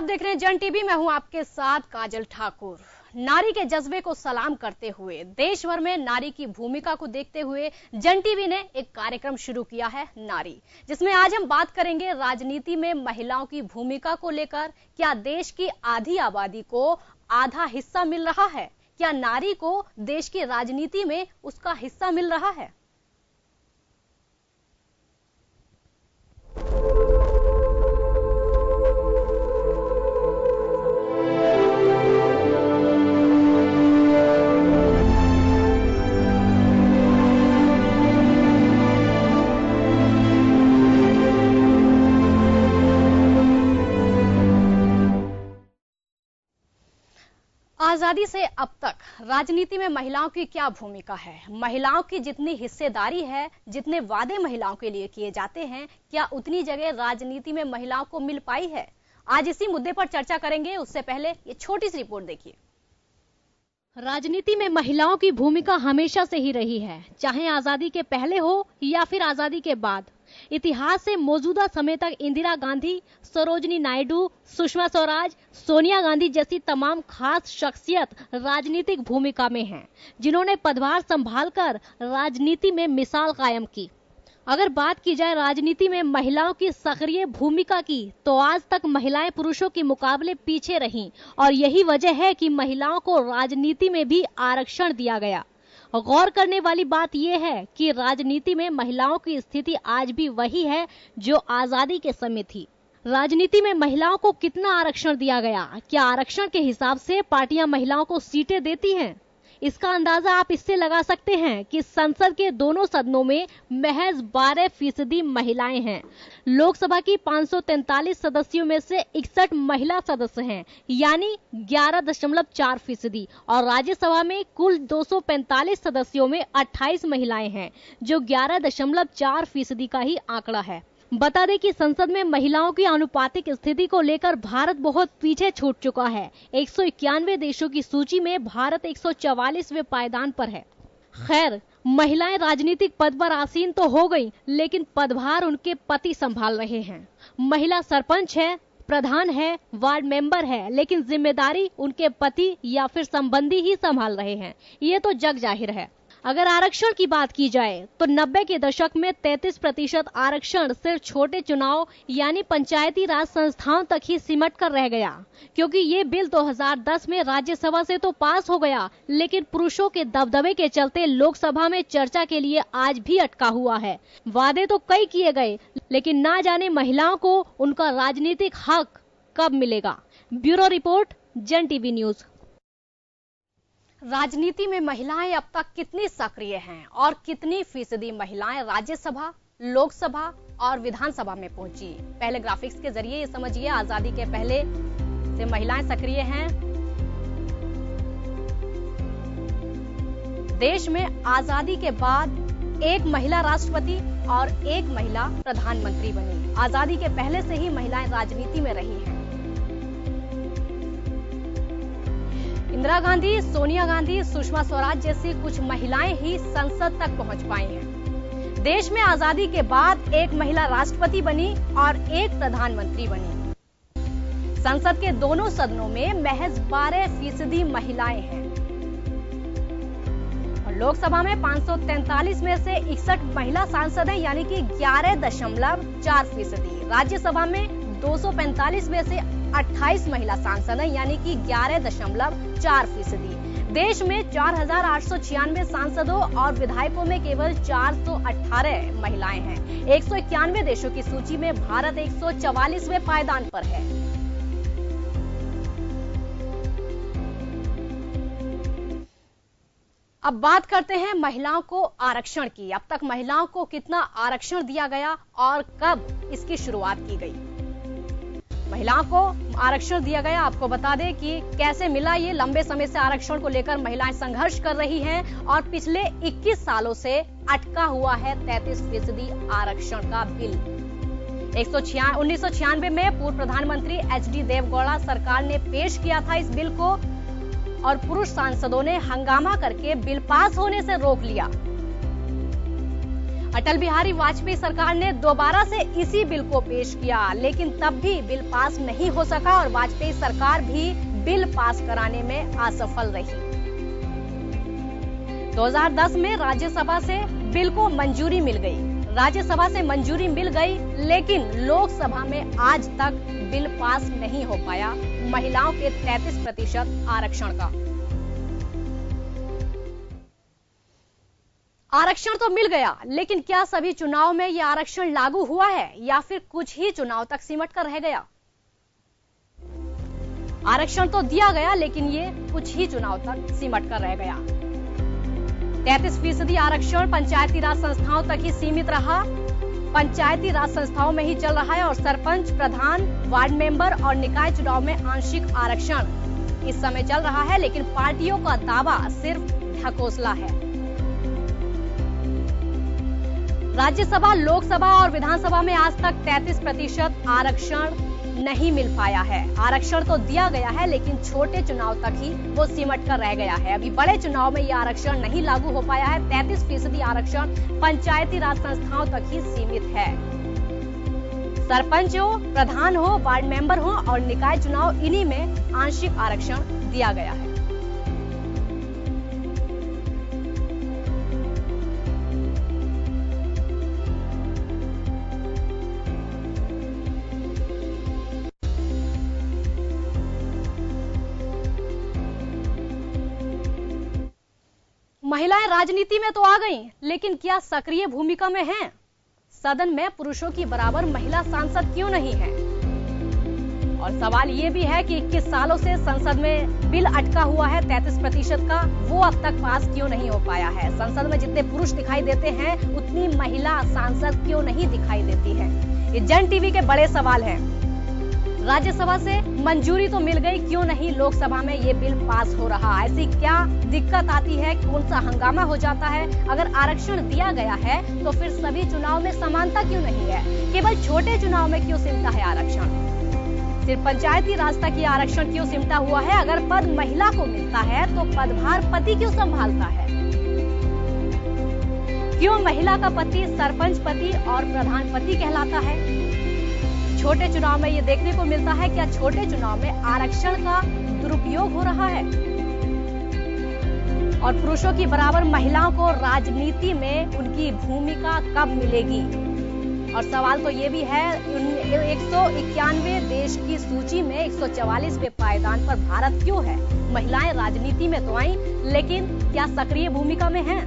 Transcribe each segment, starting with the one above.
देख रहे हैं जन टीवी। मैं हूं आपके साथ काजल ठाकुर। नारी के जज्बे को सलाम करते हुए देश भर में नारी की भूमिका को देखते हुए जन टीवी ने एक कार्यक्रम शुरू किया है नारी, जिसमें आज हम बात करेंगे राजनीति में महिलाओं की भूमिका को लेकर। क्या देश की आधी आबादी को आधा हिस्सा मिल रहा है? क्या नारी को देश की राजनीति में उसका हिस्सा मिल रहा है? आजादी से अब तक राजनीति में महिलाओं की क्या भूमिका है? महिलाओं की जितनी हिस्सेदारी है, जितने वादे महिलाओं के लिए किए जाते हैं, क्या उतनी जगह राजनीति में महिलाओं को मिल पाई है? आज इसी मुद्दे पर चर्चा करेंगे। उससे पहले ये छोटी सी रिपोर्ट देखिए। राजनीति में महिलाओं की भूमिका हमेशा से ही रही है, चाहे आजादी के पहले हो या फिर आजादी के बाद। इतिहास से मौजूदा समय तक इंदिरा गांधी, सरोजिनी नायडू, सुषमा स्वराज, सोनिया गांधी जैसी तमाम खास शख्सियत राजनीतिक भूमिका में हैं, जिन्होंने पदभार संभालकर राजनीति में मिसाल कायम की। अगर बात की जाए राजनीति में महिलाओं की सक्रिय भूमिका की, तो आज तक महिलाएं पुरुषों के मुकाबले पीछे रहीं और यही वजह है कि महिलाओं को राजनीति में भी आरक्षण दिया गया। गौर करने वाली बात यह है कि राजनीति में महिलाओं की स्थिति आज भी वही है जो आजादी के समय थी। राजनीति में महिलाओं को कितना आरक्षण दिया गया? क्या आरक्षण के हिसाब से पार्टियां महिलाओं को सीटें देती हैं? इसका अंदाजा आप इससे लगा सकते हैं कि संसद के दोनों सदनों में महज 12% महिलाएं हैं। लोकसभा की 543 सदस्यों में से 61 महिला सदस्य हैं, यानी 11.4%, और राज्यसभा में कुल 245 सदस्यों में 28 महिलाएं हैं, जो 11.4% का ही आंकड़ा है। बता दें कि संसद में महिलाओं की आनुपातिक स्थिति को लेकर भारत बहुत पीछे छूट चुका है। 191 देशों की सूची में भारत 144वें पायदान पर है। खैर, महिलाएं राजनीतिक पद पर आसीन तो हो गई, लेकिन पदभार उनके पति संभाल रहे हैं। महिला सरपंच है, प्रधान है, वार्ड मेंबर है, लेकिन जिम्मेदारी उनके पति या फिर संबंधी ही संभाल रहे हैं। ये तो जग जाहिर है। अगर आरक्षण की बात की जाए तो 90 के दशक में 33% आरक्षण सिर्फ छोटे चुनाव यानी पंचायती राज संस्थाओं तक ही सिमट कर रह गया, क्योंकि ये बिल 2010 में राज्यसभा से तो पास हो गया, लेकिन पुरुषों के दबदबे के चलते लोकसभा में चर्चा के लिए आज भी अटका हुआ है। वादे तो कई किए गए, लेकिन ना जाने महिलाओं को उनका राजनीतिक हक कब मिलेगा। ब्यूरो रिपोर्ट, जन टीवी न्यूज। राजनीति में महिलाएं अब तक कितनी सक्रिय हैं और कितनी फीसदी महिलाएं राज्यसभा, लोकसभा और विधानसभा में पहुंची? पहले ग्राफिक्स के जरिए ये समझिए। आजादी के पहले से महिलाएं सक्रिय हैं। देश में आजादी के बाद एक महिला राष्ट्रपति और एक महिला प्रधानमंत्री बनी। आजादी के पहले से ही महिलाएं राजनीति में रही हैं। इंदिरा गांधी, सोनिया गांधी, सुषमा स्वराज जैसी कुछ महिलाएं ही संसद तक पहुंच पाई हैं। देश में आजादी के बाद एक महिला राष्ट्रपति बनी और एक प्रधानमंत्री बनी। संसद के दोनों सदनों में महज 12% महिलाएं हैं और लोकसभा में 543 में से 61 महिला सांसद हैं, यानी कि 11.4%। राज्यसभा में 245 में से 28 महिला सांसद हैं, यानी कि 11.4%। देश में 4,896 सांसदों और विधायकों में केवल 418 महिलाएं हैं। 191 देशों की सूची में भारत 144वें पायदान पर है। अब बात करते हैं महिलाओं को आरक्षण की। अब तक महिलाओं को कितना आरक्षण दिया गया और कब इसकी शुरुआत की गई? महिलाओं को आरक्षण दिया गया, आपको बता दें कि कैसे मिला। ये लंबे समय से आरक्षण को लेकर महिलाएं संघर्ष कर रही हैं और पिछले 21 सालों से अटका हुआ है 33% आरक्षण का बिल। 1996 में पूर्व प्रधानमंत्री एचडी देवगौड़ा सरकार ने पेश किया था इस बिल को और पुरुष सांसदों ने हंगामा करके बिल पास होने से रोक लिया। अटल बिहारी वाजपेयी सरकार ने दोबारा से इसी बिल को पेश किया, लेकिन तब भी बिल पास नहीं हो सका और वाजपेयी सरकार भी बिल पास कराने में असफल रही। 2010 में राज्यसभा से बिल को मंजूरी मिल गई। राज्यसभा से मंजूरी मिल गई, लेकिन लोकसभा में आज तक बिल पास नहीं हो पाया महिलाओं के 33% आरक्षण का। आरक्षण तो मिल गया, लेकिन क्या सभी चुनाव में यह आरक्षण लागू हुआ है या फिर कुछ ही चुनाव तक सिमट कर रह गया? आरक्षण तो दिया गया, लेकिन ये कुछ ही चुनाव तक सिमट कर रह गया। 33% आरक्षण पंचायती राज संस्थाओं तक ही सीमित रहा। पंचायती राज संस्थाओं में ही चल रहा है और सरपंच, प्रधान, वार्ड मेंबर और निकाय चुनाव में आंशिक आरक्षण इस समय चल रहा है, लेकिन पार्टियों का दावा सिर्फ ढकोसला है। राज्यसभा, लोकसभा और विधानसभा में आज तक 33% आरक्षण नहीं मिल पाया है। आरक्षण तो दिया गया है, लेकिन छोटे चुनाव तक ही वो सिमट कर रह गया है। अभी बड़े चुनाव में ये आरक्षण नहीं लागू हो पाया है। 33% आरक्षण पंचायती राज संस्थाओं तक ही सीमित है। सरपंच हो, प्रधान हो, वार्ड मेंबर हो और निकाय चुनाव, इन्हीं में आंशिक आरक्षण दिया गया है। महिलाएं राजनीति में तो आ गईं, लेकिन क्या सक्रिय भूमिका में हैं? सदन में पुरुषों की बराबर महिला सांसद क्यों नहीं है? और सवाल ये भी है कि 21 सालों से संसद में बिल अटका हुआ है 33% का, वो अब तक पास क्यों नहीं हो पाया है? संसद में जितने पुरुष दिखाई देते हैं, उतनी महिला सांसद क्यों नहीं दिखाई देती है? ये जन टीवी के बड़े सवाल हैं। राज्यसभा से मंजूरी तो मिल गई, क्यों नहीं लोकसभा में ये बिल पास हो रहा? ऐसी क्या दिक्कत आती है? कौन सा हंगामा हो जाता है? अगर आरक्षण दिया गया है तो फिर सभी चुनाव में समानता क्यों नहीं है? केवल छोटे चुनाव में क्यों सिमटा है आरक्षण? सिर्फ पंचायती राज तक ये आरक्षण क्यों सिमटा हुआ है? अगर पद महिला को मिलता है तो पदभार पति क्यों संभालता है? क्यों महिला का पति सरपंच पति और प्रधान पति कहलाता है? छोटे चुनाव में ये देखने को मिलता है, क्या छोटे चुनाव में आरक्षण का दुरुपयोग हो रहा है? और पुरुषों की बराबर महिलाओं को राजनीति में उनकी भूमिका कब मिलेगी? और सवाल तो ये भी है, 191 देश की सूची में 144वें पायदान पर भारत क्यों है? महिलाएं राजनीति में तो आई, लेकिन क्या सक्रिय भूमिका में हैं?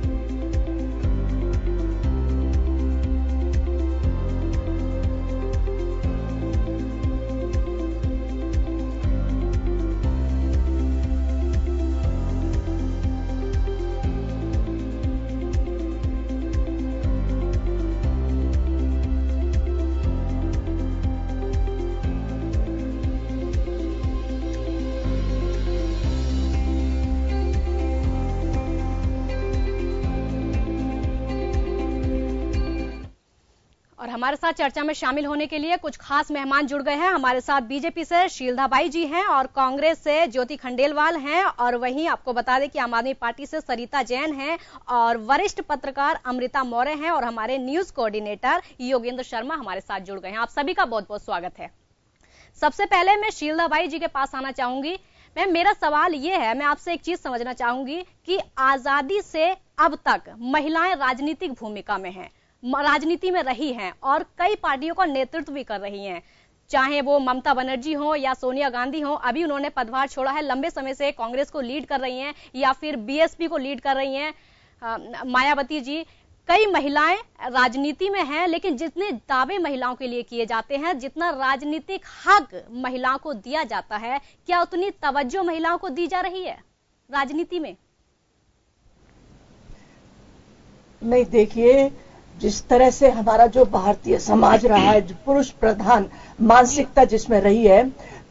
हमारे साथ चर्चा में शामिल होने के लिए कुछ खास मेहमान जुड़ गए हैं। हमारे साथ बीजेपी से शीलधा बाई जी हैं और कांग्रेस से ज्योति खंडेलवाल हैं, और वहीं आपको बता दें कि आम आदमी पार्टी से सरिता जैन हैं और वरिष्ठ पत्रकार अमृता मौर्य हैं और हमारे न्यूज कोऑर्डिनेटर योगेंद्र शर्मा हमारे साथ जुड़ गए हैं। आप सभी का बहुत बहुत स्वागत है। सबसे पहले मैं शीलधा बाई जी के पास आना चाहूंगी। मैम, मेरा सवाल ये है, मैं आपसे एक चीज समझना चाहूंगी कि आजादी से अब तक महिलाएं राजनीतिक भूमिका में हैं, राजनीति में रही हैं और कई पार्टियों का नेतृत्व भी कर रही हैं, चाहे वो ममता बनर्जी हो या सोनिया गांधी हो। अभी उन्होंने पदभार छोड़ा है, लंबे समय से कांग्रेस को लीड कर रही हैं या फिर बीएसपी को लीड कर रही हैं मायावती जी। कई महिलाएं राजनीति में हैं, लेकिन जितने दावे महिलाओं के लिए किए जाते हैं, जितना राजनीतिक हक महिलाओं को दिया जाता है, क्या उतनी तवज्जो महिलाओं को दी जा रही है राजनीति में? नहीं, देखिए, जिस तरह से हमारा जो भारतीय समाज रहा है, जो पुरुष प्रधान मानसिकता जिसमें रही है,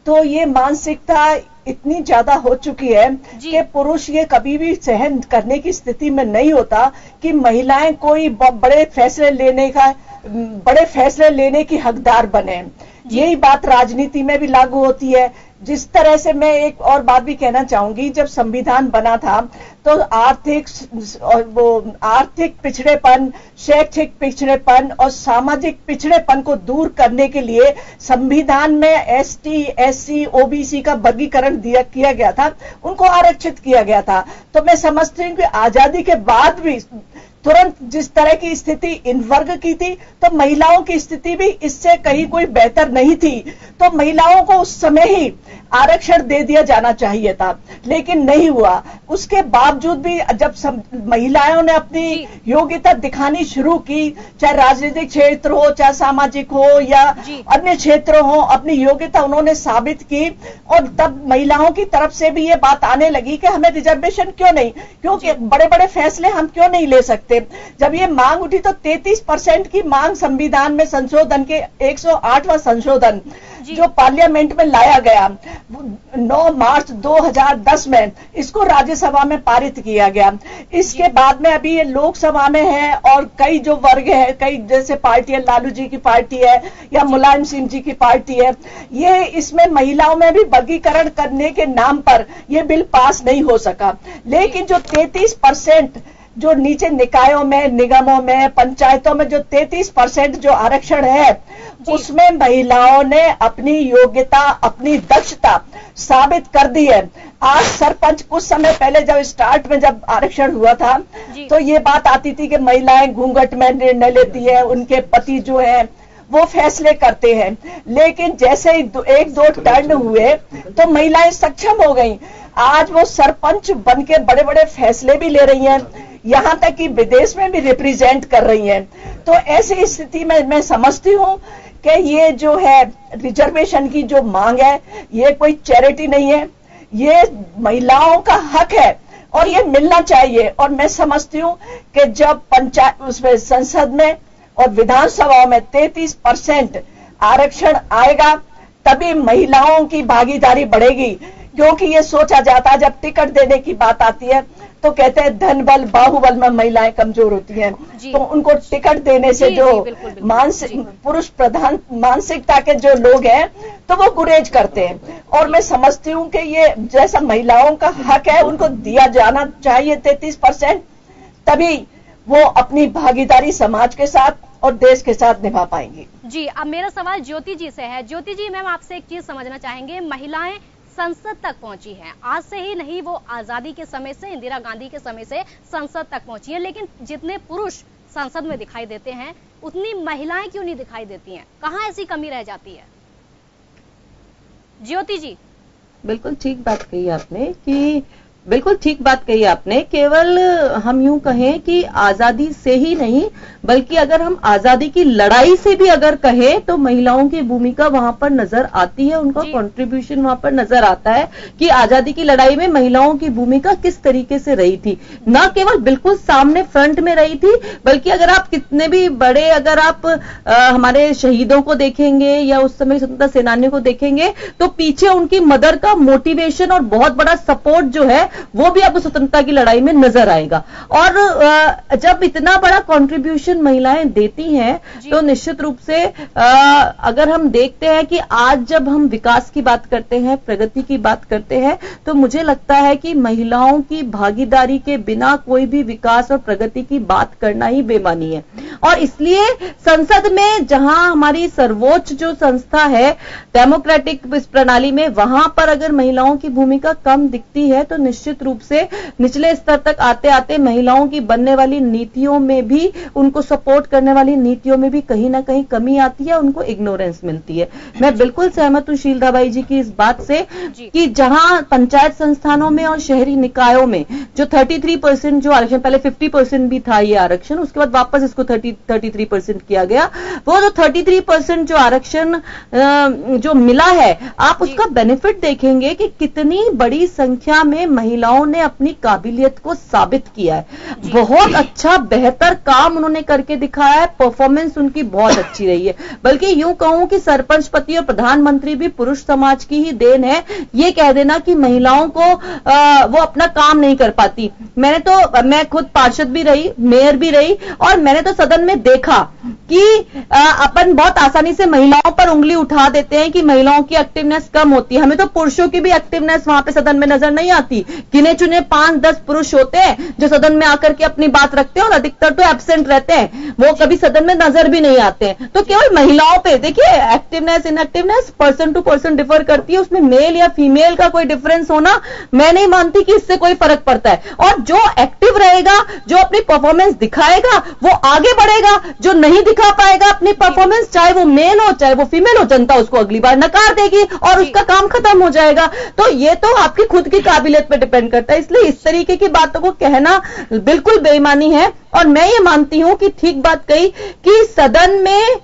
तो ये मानसिकता इतनी ज्यादा हो चुकी है कि पुरुष ये कभी भी सहन करने की स्थिति में नहीं होता कि महिलाएं कोई बड़े फैसले लेने की हकदार बने। यही बात राजनीति में भी लागू होती है। जिस तरह से मैं एक और बात भी कहना चाहूंगी, जब संविधान बना था तो आर्थिक पिछड़ेपन, शैक्षिक पिछड़ेपन और सामाजिक पिछड़ेपन को दूर करने के लिए संविधान में एसटी, एससी, ओबीसी का वर्गीकरण किया गया था, उनको आरक्षित किया गया था। तो मैं समझती हूँ कि आजादी के बाद भी तुरंत जिस तरह की स्थिति इन वर्ग की थी, तो महिलाओं की स्थिति भी इससे कहीं कोई बेहतर नहीं थी। तो महिलाओं को उस समय ही आरक्षण दे दिया जाना चाहिए था, लेकिन नहीं हुआ। उसके बावजूद भी जब महिलाओं ने अपनी योग्यता दिखानी शुरू की, चाहे राजनीतिक क्षेत्र हो, चाहे सामाजिक हो या अन्य क्षेत्र हो, अपनी योग्यता उन्होंने साबित की। और तब महिलाओं की तरफ से भी ये बात आने लगी कि हमें रिजर्वेशन क्यों नहीं, क्योंकि बड़े बड़े फैसले हम क्यों नहीं ले सकते। जब ये मांग उठी तो 33% की मांग संविधान में संशोधन के 108वां संशोधन जो पार्लियामेंट में लाया गया 9 मार्च 2010 में, इसको राज्यसभा में पारित किया गया। इसके बाद में अभी ये लोकसभा में है और कई जो वर्ग है, कई जैसे पार्टी है, लालू जी की पार्टी है या मुलायम सिंह जी की पार्टी है, ये इसमें महिलाओं में भी वर्गीकरण करने के नाम पर ये बिल पास नहीं हो सका। लेकिन जो 33% जो नीचे निकायों में, निगमों में, पंचायतों में जो 33% जो आरक्षण है, उसमें महिलाओं ने अपनी योग्यता, अपनी दक्षता साबित कर दी है। आज सरपंच, कुछ समय पहले जब स्टार्ट में जब आरक्षण हुआ था तो ये बात आती थी कि महिलाएं घूंघट में निर्णय लेती है, उनके पति जो है वो फैसले करते हैं। लेकिन जैसे एक दो टर्न हुए तो महिलाएं सक्षम हो गई। आज वो सरपंच बनके बड़े बड़े फैसले भी ले रही हैं, यहां तक कि विदेश में भी रिप्रेजेंट कर रही हैं। तो ऐसी स्थिति में मैं समझती हूं कि ये जो है रिजर्वेशन की जो मांग है, ये कोई चैरिटी नहीं है, ये महिलाओं का हक है और ये मिलना चाहिए। और मैं समझती हूं कि जब पंचायत उसमें संसद में और विधानसभा में 33% आरक्षण आएगा तभी महिलाओं की भागीदारी बढ़ेगी। क्योंकि ये सोचा जाता है, जब टिकट देने की बात आती है तो कहते हैं धन बल बाहुबल में महिलाएं कमजोर होती हैं, तो उनको टिकट देने से जो मानसिक पुरुष प्रधान मानसिकता के जो लोग हैं तो वो गुरेज करते हैं। और मैं समझती हूं कि ये जैसा महिलाओं का हक है उनको दिया जाना चाहिए 33%, तभी वो अपनी भागीदारी समाज के साथ और देश के साथ निभा पाएंगी। जी, अब मेरा सवाल ज्योति जी से है। ज्योति जी, मैम आपसे एक चीज समझना चाहेंगे, महिलाएं संसद तक पहुंची हैं, आज से ही नहीं, वो आजादी के समय से, इंदिरा गांधी के समय से संसद तक पहुंची हैं, लेकिन जितने पुरुष संसद में दिखाई देते हैं उतनी महिलाएं क्यों नहीं दिखाई देती हैं? कहां ऐसी कमी रह जाती है? ज्योति जी। बिल्कुल ठीक बात कही आपने कि बिल्कुल ठीक बात कही आपने। केवल हम यूं कहें कि आजादी से ही नहीं, बल्कि अगर हम आजादी की लड़ाई से भी अगर कहें तो महिलाओं की भूमिका वहां पर नजर आती है, उनका कंट्रीब्यूशन वहां पर नजर आता है कि आजादी की लड़ाई में महिलाओं की भूमिका किस तरीके से रही थी। न केवल बिल्कुल सामने फ्रंट में रही थी, बल्कि अगर आप कितने भी बड़े, अगर आप हमारे शहीदों को देखेंगे या उस समय स्वतंत्रता सेनानियों को देखेंगे तो पीछे उनकी मदर का मोटिवेशन और बहुत बड़ा सपोर्ट जो है वो भी आपको स्वतंत्रता की लड़ाई में नजर आएगा। और जब इतना बड़ा कंट्रीब्यूशन महिलाएं देती हैं तो निश्चित रूप से अगर हम देखते हैं कि आज जब हम विकास की बात करते हैं, प्रगति की बात करते हैं, तो मुझे लगता है कि महिलाओं की भागीदारी के बिना कोई भी विकास और प्रगति की बात करना ही बेमानी है। और इसलिए संसद में, जहां हमारी सर्वोच्च जो संस्था है डेमोक्रेटिक प्रणाली में, वहां पर अगर महिलाओं की भूमिका कम दिखती है तो निश्चित रूप से निचले स्तर तक आते आते महिलाओं की बनने वाली नीतियों में भी, उनको सपोर्ट करने वाली नीतियों में भी कहीं ना कहीं कमी आती है, उनको इग्नोरेंस मिलती है। मैं बिल्कुल सहमत हूं शीलदाबाई जी की इस बात से कि जहां पंचायत संस्थानों में और शहरी निकायों में जो 33% जो आरक्षण, पहले 50% भी था ये आरक्षण, उसके बाद वापस इसको 33% किया गया, वो जो 33% जो आरक्षण जो मिला है, आप उसका बेनिफिट देखेंगे कि कितनी बड़ी संख्या में महिलाओं ने अपनी काबिलियत को साबित किया है। बहुत अच्छा बेहतर काम उन्होंने करके दिखाया है, परफॉर्मेंस उनकी बहुत अच्छी रही है। बल्कि यूं कहूं कि सरपंच पति और प्रधानमंत्री भी पुरुष समाज की ही देन है। ये कह देना कि महिलाओं को वो अपना काम नहीं कर पाती, मैं खुद पार्षद भी रही, मेयर भी रही, और मैंने तो सदन में देखा कि अपन बहुत आसानी से महिलाओं पर उंगली उठा देते हैं कि महिलाओं की एक्टिवनेस कम होती है। हमें तो पुरुषों की भी एक्टिवनेस वहां पे सदन में नजर नहीं आती। गिने चुने 5-10 पुरुष होते हैं जो सदन में आकर के अपनी बात रखते हैं और अधिकतर तो एब्सेंट रहते हैं, वो कभी सदन में नजर भी नहीं आते हैं। तो केवल महिलाओं पे देखिए, activeness inactiveness person to person differ करती है, उसमें मेल या फीमेल का कोई डिफरेंस होना मैं नहीं मानती कि इससे कोई फर्क पड़ता है। और जो एक्टिव रहेगा, जो अपनी परफॉर्मेंस दिखाएगा, वो आगे बढ़ेगा। जो नहीं दिखा पाएगा अपनी परफॉर्मेंस, चाहे वो मेल हो चाहे वो फीमेल हो, जनता उसको अगली बार नकार देगी और उसका काम खत्म हो जाएगा। तो ये तो आपकी खुद की काबिलियत पे डिपेंड करता है। इसलिए इस तरीके की बातों को कहना बिल्कुल बेईमानी है। और मैं ये मानती हूं कि ठीक बात कही कि सदन में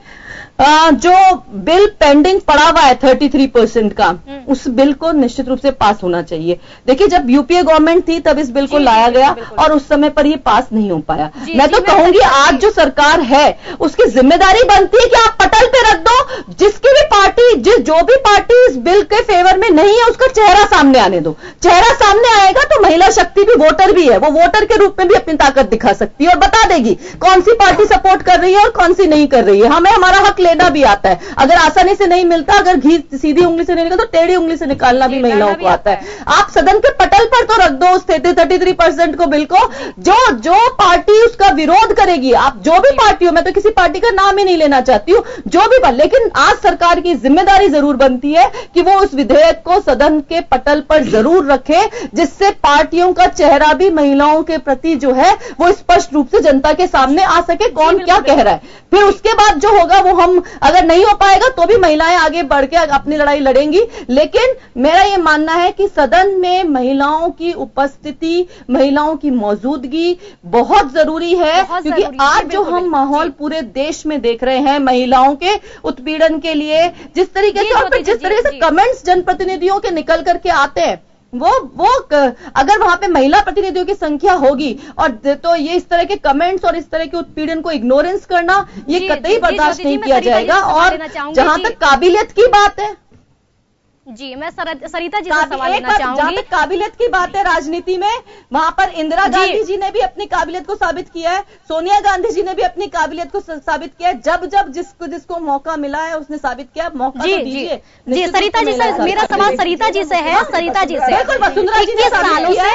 जो बिल पेंडिंग पड़ा हुआ है 33% का, उस बिल को निश्चित रूप से पास होना चाहिए। देखिए, जब यूपीए गवर्नमेंट थी तब इस बिल को लाया गया और उस समय पर ये पास नहीं हो पाया। मैं तो कहूंगी आज जो सरकार है उसकी जिम्मेदारी बनती है कि आप पटल पे रख दो, जिसकी भी पार्टी, जो भी पार्टी इस बिल के फेवर में नहीं है उसका चेहरा सामने आने दो। चेहरा सामने आएगा तो महिला शक्ति भी वोटर भी है, वो वोटर के रूप में भी अपनी ताकत दिखा सकती है और बता देगी कौन सी पार्टी सपोर्ट कर रही है और कौन सी नहीं कर रही है। हमें हमारा हक लेना भी आता है। अगर आसानी से नहीं मिलता, अगर घी सीधी उंगली से नहीं निकलता तो टेढ़ी उंगली से निकालना भी महिलाओं को आता है। आप सदन के पटल पर तो रख दो उस 33% को, बिल को। जो पार्टी उसका विरोध करेगी, आप जो भी पार्टी हो, मैं तो किसी पार्टी का नाम ही नहीं लेना चाहती हूं, जो भी, लेकिन आज सरकार की जिम्मेदारी जरूर बनती है कि वो उस विधेयक को सदन के पटल पर जरूर रखे, जिससे पार्टियों का चेहरा भी महिलाओं के प्रति जो है वो स्पष्ट रूप से जनता के सामने आ सके, कौन क्या कह रहा है। फिर उसके बाद जो होगा वो हम, अगर नहीं हो पाएगा तो भी महिलाएं आगे बढ़ के अपनी लड़ाई लड़ेंगी। लेकिन मेरा यह मानना है कि सदन में महिलाओं की उपस्थिति, महिलाओं की मौजूदगी बहुत जरूरी है, क्योंकि आज जो हम माहौल पूरे देश में देख रहे हैं महिलाओं के उत्पीड़न के लिए, जिस तरीके से कमेंट्स जनप्रतिनिधियों के निकल करके आते हैं, वो अगर वहां पे महिला प्रतिनिधियों की संख्या होगी और तो ये इस तरह के कमेंट्स और इस तरह के उत्पीड़न को इग्नोरेंस करना ये कतई बर्दाश्त नहीं किया जाएगा। और जहां तक काबिलियत की बात है, जी मैं सरिता जी से सवाल लेना चाहूंगी। जहां तक काबिलियत की बात है राजनीति में, वहां पर इंदिरा गांधी जी ने भी अपनी काबिलियत को साबित किया है, सोनिया गांधी जी ने भी अपनी काबिलियत को साबित किया है। जब जिसको मौका मिला है उसने साबित किया। मौका तो दीजिए। जी सरिता जी से मेरा सवाल सरिता जी से है। सरिता जी से, 21 सालों से,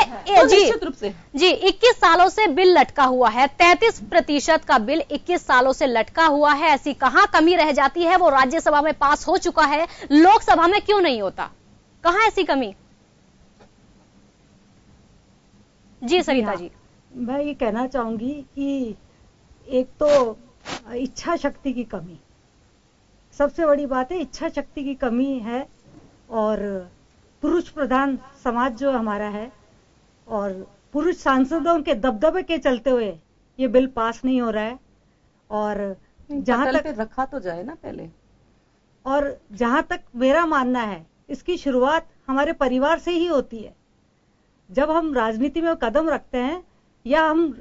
निश्चित रूप से जी 21 सालों से बिल लटका हुआ है, 33% का बिल 21 सालों से लटका हुआ है। ऐसी कहां कमी रह जाती है? वो राज्यसभा में पास हो चुका है, लोकसभा में क्यों नहीं होता? कहां ऐसी कमी? जी सरिता जी। मैं ये कहना चाहूंगी कि एक तो इच्छा शक्ति की कमी सबसे बड़ी बात है, इच्छा शक्ति की कमी है। और पुरुष प्रधान समाज जो हमारा है और पुरुष सांसदों के दबदबे के चलते हुए ये बिल पास नहीं हो रहा है। और जहां तक रखा तो जाए ना पहले, और जहां तक मेरा मानना है इसकी शुरुआत हमारे परिवार से ही होती है। जब हम राजनीति में कदम रखते हैं या हम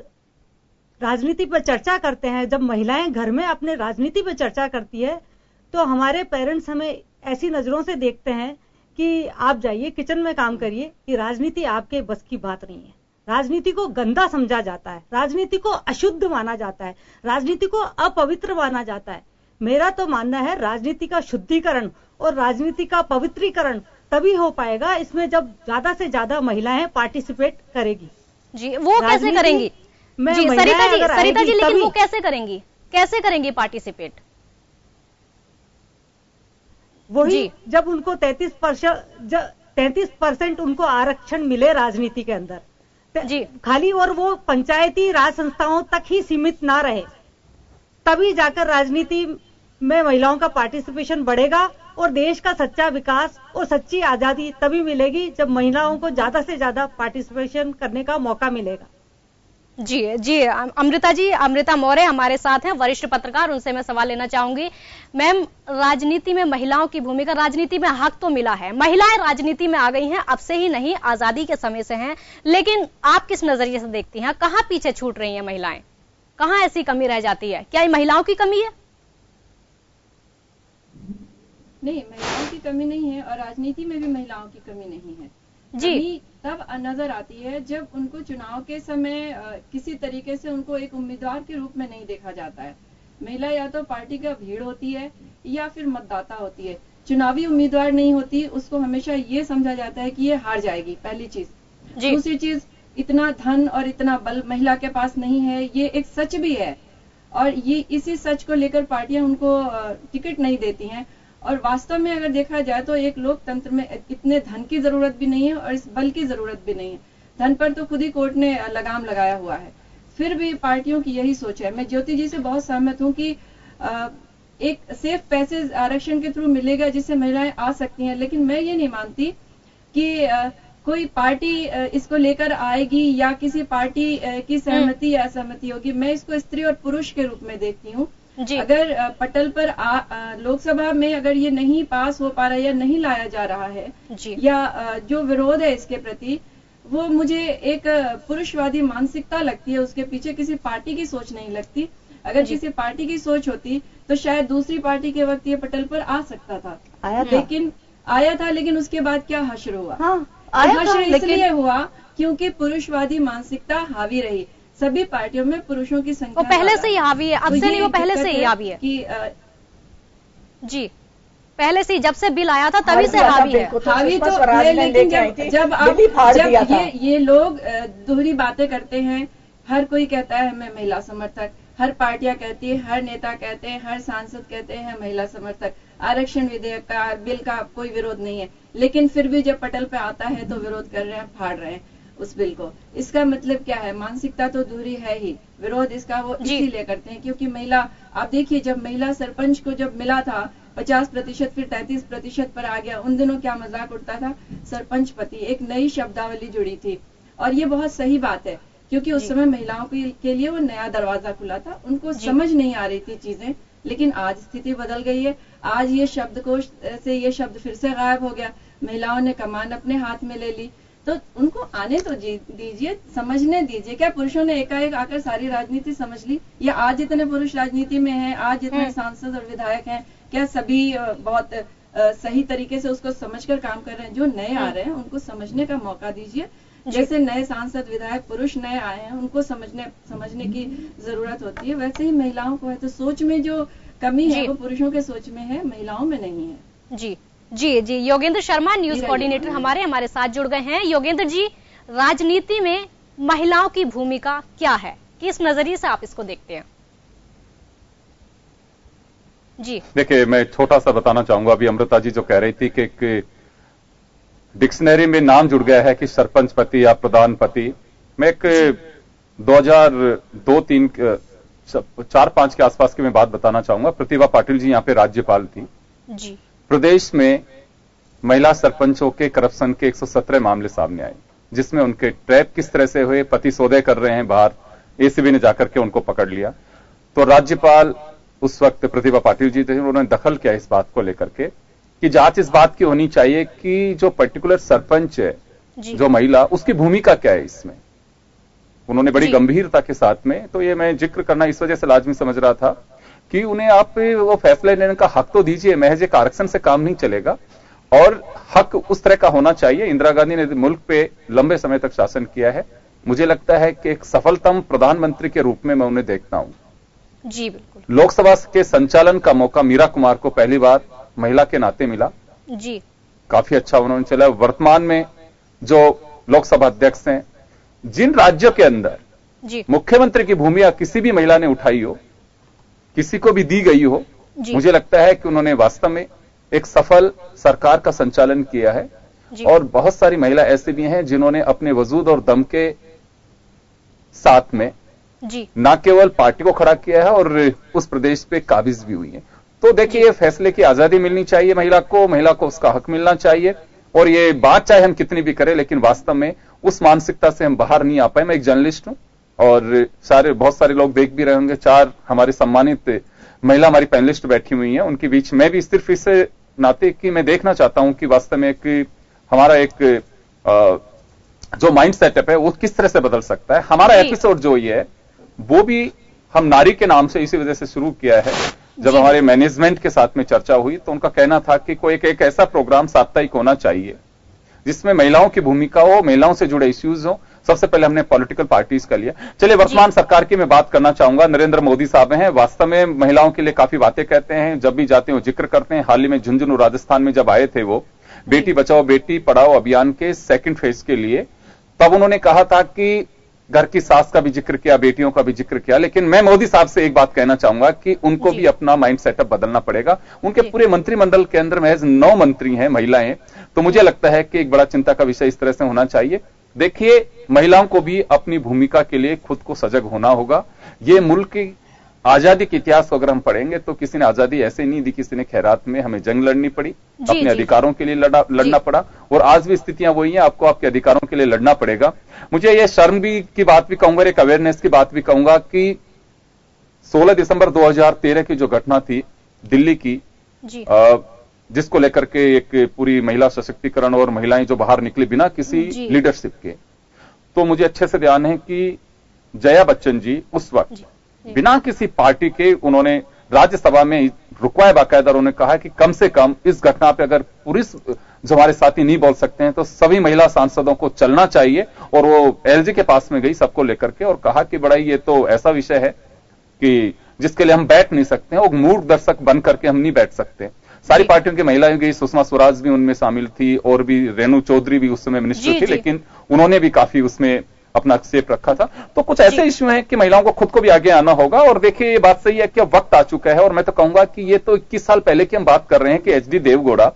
राजनीति पर चर्चा करते हैं, जब महिलाएं घर में अपने राजनीति पर चर्चा करती है तो हमारे पेरेंट्स हमें ऐसी नजरों से देखते हैं कि आप जाइए किचन में काम करिए, कि राजनीति आपके बस की बात नहीं है। राजनीति को गंदा समझा जाता है, राजनीति को अशुद्ध माना जाता है, राजनीति को अपवित्र माना जाता है। मेरा तो मानना है राजनीति का शुद्धिकरण और राजनीति का पवित्रीकरण तभी हो पाएगा इसमें जब ज्यादा से ज्यादा महिलाएं पार्टिसिपेट करेगी। जी वो कैसे करेंगी? जी सरिता जी लेकिन वो कैसे करेंगी पार्टिसिपेट? वही जब उनको 33% उनको आरक्षण मिले राजनीति के अंदर जी, खाली और वो पंचायती राज संस्थाओं तक ही सीमित ना रहे, तभी जाकर राजनीति में महिलाओं का पार्टिसिपेशन बढ़ेगा और देश का सच्चा विकास और सच्ची आजादी तभी मिलेगी जब महिलाओं को ज्यादा से ज्यादा पार्टिसिपेशन करने का मौका मिलेगा। जी अमृता मौर्य हमारे साथ हैं, वरिष्ठ पत्रकार, उनसे मैं सवाल लेना चाहूंगी। मैम, राजनीति में महिलाओं की भूमिका, राजनीति में हक तो मिला है, महिलाएं राजनीति में आ गई हैं, अब से ही नहीं आजादी के समय से हैं, लेकिन आप किस नजरिए से देखती हैं, कहां पीछे छूट रही हैं महिलाएं? कहां ऐसी कमी रह जाती है? क्या ये महिलाओं की कमी है? नहीं, महिलाओं की कमी नहीं है और राजनीति में भी महिलाओं की कमी नहीं है जी। तब नजर आती है जब उनको चुनाव के समय किसी तरीके से उनको एक उम्मीदवार के रूप में नहीं देखा जाता है। महिला या तो पार्टी का भीड़ होती है या फिर मतदाता होती है, चुनावी उम्मीदवार नहीं होती। उसको हमेशा ये समझा जाता है कि ये हार जाएगी, पहली चीज। दूसरी चीज, इतना धन और इतना बल महिला के पास नहीं है, ये एक सच भी है, और ये इसी सच को लेकर पार्टियां उनको टिकट नहीं देती हैं। और वास्तव में अगर देखा जाए तो एक लोकतंत्र में इतने धन की जरूरत भी नहीं है और इस बल की जरूरत भी नहीं है। धन पर तो खुद ही कोर्ट ने लगाम लगाया हुआ है, फिर भी पार्टियों की यही सोच है। मैं ज्योति जी से बहुत सहमत हूँ कि एक सेफ पैसेज आरक्षण के थ्रू मिलेगा जिससे महिलाएं आ सकती हैं, लेकिन मैं ये नहीं मानती कि कोई पार्टी इसको लेकर आएगी या किसी पार्टी की सहमति या असहमति होगी। मैं इसको स्त्री और पुरुष के रूप में देखती हूँ। अगर पटल पर लोकसभा में अगर ये नहीं पास हो पा रहा है या नहीं लाया जा रहा है या जो विरोध है इसके प्रति, वो मुझे एक पुरुषवादी मानसिकता लगती है। उसके पीछे किसी पार्टी की सोच नहीं लगती। अगर किसी पार्टी की सोच होती तो शायद दूसरी पार्टी के वक्त ये पटल पर आ सकता था, आया था, लेकिन उसके बाद क्या हश्र हुआ? हश्र इसलिए हुआ क्योंकि पुरुषवादी मानसिकता हावी रही। सभी पार्टियों में पुरुषों की संख्या पहले से ही हावी है, अब से नहीं, वो पहले से ही हावी है जी। पहले से, जब से बिल आया था तभी से हावी है। हावी तो है, लेकिन जब ये लोग दोहरी बातें करते हैं, हर कोई कहता है मैं महिला समर्थक, हर पार्टियां कहती है, हर नेता कहते हैं, हर सांसद कहते हैं महिला समर्थक, आरक्षण विधेयक का, बिल का कोई विरोध नहीं है, लेकिन फिर भी जब पटल पे आता है तो विरोध कर रहे हैं, फाड़ रहे हैं उस बिल को। इसका मतलब क्या है? मानसिकता तो दूरी है ही। विरोध इसका वो इसीलिए करते हैं क्योंकि महिला, आप देखिए जब महिला सरपंच को जब मिला था 50% फिर 33% पर आ गया, उन दिनों क्या मजाक उड़ता था, सरपंच पति, एक नई शब्दावली जुड़ी थी। और ये बहुत सही बात है क्योंकि उस समय महिलाओं के लिए वो नया दरवाजा खुला था, उनको समझ नहीं आ रही थी चीजें। लेकिन आज स्थिति बदल गई है। आज ये शब्दकोश से ये शब्द फिर से गायब हो गया, महिलाओं ने कमान अपने हाथ में ले ली। तो उनको आने तो दीजिए, समझने दीजिए। क्या पुरुषों ने एकाएक आकर सारी राजनीति समझ ली? या आज जितने पुरुष राजनीति में हैं, आज जितने सांसद और विधायक हैं, क्या सभी बहुत सही तरीके से उसको समझकर काम कर रहे हैं? जो नए आ रहे हैं उनको समझने का मौका दीजिए। जैसे नए सांसद विधायक पुरुष नए आए हैं, उनको समझने की जरूरत होती है, वैसे ही महिलाओं को है। तो सोच में जो कमी है वो पुरुषों के सोच में है, महिलाओं में नहीं है। जी। योगेंद्र शर्मा न्यूज कोऑर्डिनेटर हमारे साथ जुड़ गए हैं। योगेंद्र जी, राजनीति में महिलाओं की भूमिका क्या है, किस नजरिए से आप इसको देखते हैं? जी देखिए, मैं छोटा सा बताना चाहूंगा। अभी अमृता जी जो कह रही थी कि एक डिक्शनरी में नाम जुड़ गया है कि सरपंच पति या प्रधान पति। मैं एक 2002-3 4-5 के आसपास की मैं बात बताना चाहूंगा। प्रतिभा पाटिल जी यहाँ पे राज्यपाल थी जी। प्रदेश में महिला सरपंचों के करप्शन के 117 मामले सामने आए, जिसमें उनके ट्रैप किस तरह से हुए, पति सौदे कर रहे हैं बाहर, एसीबी ने जाकर के उनको पकड़ लिया। तो राज्यपाल उस वक्त प्रतिभा पाटिल जी थे, उन्होंने दखल किया इस बात को लेकर के कि जांच इस बात की होनी चाहिए कि जो पर्टिकुलर सरपंच है, जो महिला, उसकी भूमिका क्या है इसमें। उन्होंने बड़ी गंभीरता के साथ में, तो ये मैं जिक्र करना इस वजह से लाजमी समझ रहा था कि उन्हें आप वो फैसला लेने का हक तो दीजिए, महज एक आरक्षण से काम नहीं चलेगा और हक उस तरह का होना चाहिए। इंदिरा गांधी ने मुल्क पे लंबे समय तक शासन किया है। मुझे लगता है कि एक सफलतम प्रधानमंत्री के रूप में मैं उन्हें देखता हूं। जी बिल्कुल। लोकसभा के संचालन का मौका मीरा कुमार को पहली बार महिला के नाते मिला जी। काफी अच्छा उन्होंने चला। वर्तमान में जो लोकसभा अध्यक्ष हैं, जिन राज्यों के अंदर मुख्यमंत्री की भूमिका किसी भी महिला ने उठाई हो, किसी को भी दी गई हो, मुझे लगता है कि उन्होंने वास्तव में एक सफल सरकार का संचालन किया है। और बहुत सारी महिला ऐसी भी हैं जिन्होंने अपने वजूद और दम के साथ में न केवल पार्टी को खड़ा किया है और उस प्रदेश पे काबिज भी हुई है। तो देखिए, ये फैसले की आजादी मिलनी चाहिए महिला को उसका हक मिलना चाहिए। और ये बात चाहे हम कितनी भी करें, लेकिन वास्तव में उस मानसिकता से हम बाहर नहीं आ पाए। मैं एक जर्नलिस्ट हूं और बहुत सारे लोग देख भी रहे होंगे, 4 हमारे सम्मानित महिला हमारी पैनलिस्ट बैठी हुई हैं, उनके बीच मैं भी सिर्फ इस नाते कि मैं देखना चाहता हूं कि वास्तव में एक हमारा एक जो माइंड सेटअप है वो किस तरह से बदल सकता है। हमारा एपिसोड जो ये है वो भी हम नारी के नाम से इसी वजह से शुरू किया है। जब हमारे मैनेजमेंट के साथ में चर्चा हुई तो उनका कहना था कि कोई एक ऐसा प्रोग्राम साप्ताहिक होना चाहिए जिसमें महिलाओं की भूमिका हो, महिलाओं से जुड़े इश्यूज हो, सबसे पहले हमने पॉलिटिकल पार्टीज का लिया। चलिए वर्तमान सरकार की मैं बात करना चाहूंगा। नरेंद्र मोदी साहब हैं, वास्तव में महिलाओं के लिए काफी बातें कहते हैं, जब भी जाते हैं वो जिक्र करते हैं। हाल ही में झुंझुनू राजस्थान में जब आए थे वो बेटी बचाओ बेटी पढ़ाओ अभियान के सेकंड फेज के लिए, तब उन्होंने कहा था कि घर की सास का भी जिक्र किया, बेटियों का भी जिक्र किया। लेकिन मैं मोदी साहब से एक बात कहना चाहूंगा कि उनको भी अपना माइंड सेटअप बदलना पड़ेगा। उनके पूरे मंत्रिमंडल के अंदर महज 9 मंत्री हैं महिलाएं, तो मुझे लगता है कि एक बड़ा चिंता का विषय इस तरह से होना चाहिए। देखिए, महिलाओं को भी अपनी भूमिका के लिए खुद को सजग होना होगा। ये मुल्क की आजादी के इतिहास को अगर हम पढ़ेंगे तो किसी ने आजादी ऐसे नहीं दी, किसी ने खैरात में हमें जंग लड़नी पड़ी, अपने अधिकारों के लिए लड़ना पड़ा, और आज भी स्थितियां वही हैं, आपको आपके अधिकारों के लिए लड़ना पड़ेगा। मुझे ये शर्म भी की बात भी कहूंगा, एक अवेयरनेस की बात भी कहूंगा कि 16 दिसंबर 2013 की जो घटना थी दिल्ली की, जिसको लेकर के एक पूरी महिला सशक्तिकरण और महिलाएं जो बाहर निकली बिना किसी लीडरशिप के, तो मुझे अच्छे से ध्यान है कि जया बच्चन जी उस वक्त बिना किसी पार्टी के उन्होंने राज्यसभा में रुकवाया, बाकायदा उन्होंने कहा कि कम से कम इस घटना पे अगर पुलिस जो हमारे साथी नहीं बोल सकते हैं तो सभी महिला सांसदों को चलना चाहिए। और वो एलजी के पास में गई सबको लेकर के और कहा कि बड़ा ये तो ऐसा विषय है कि जिसके लिए हम बैठ नहीं सकते हैं, वो मूर्ख दर्शक बन करके हम नहीं बैठ सकते। सारी पार्टियों की महिलाएं गई, सुषमा स्वराज भी उनमें शामिल थी और भी रेणु चौधरी भी उस समय मिनिस्टर थी, लेकिन उन्होंने भी काफी उसमें अपना एक्सेप्ट रखा था। तो कुछ ऐसे इश्यू हैं कि महिलाओं को खुद को भी आगे आना होगा। और देखिए, ये बात सही है कि अब वक्त आ चुका है, और मैं तो कहूंगा कि ये तो 21 साल पहले की हम बात कर रहे हैं कि एचडी देवगौड़ा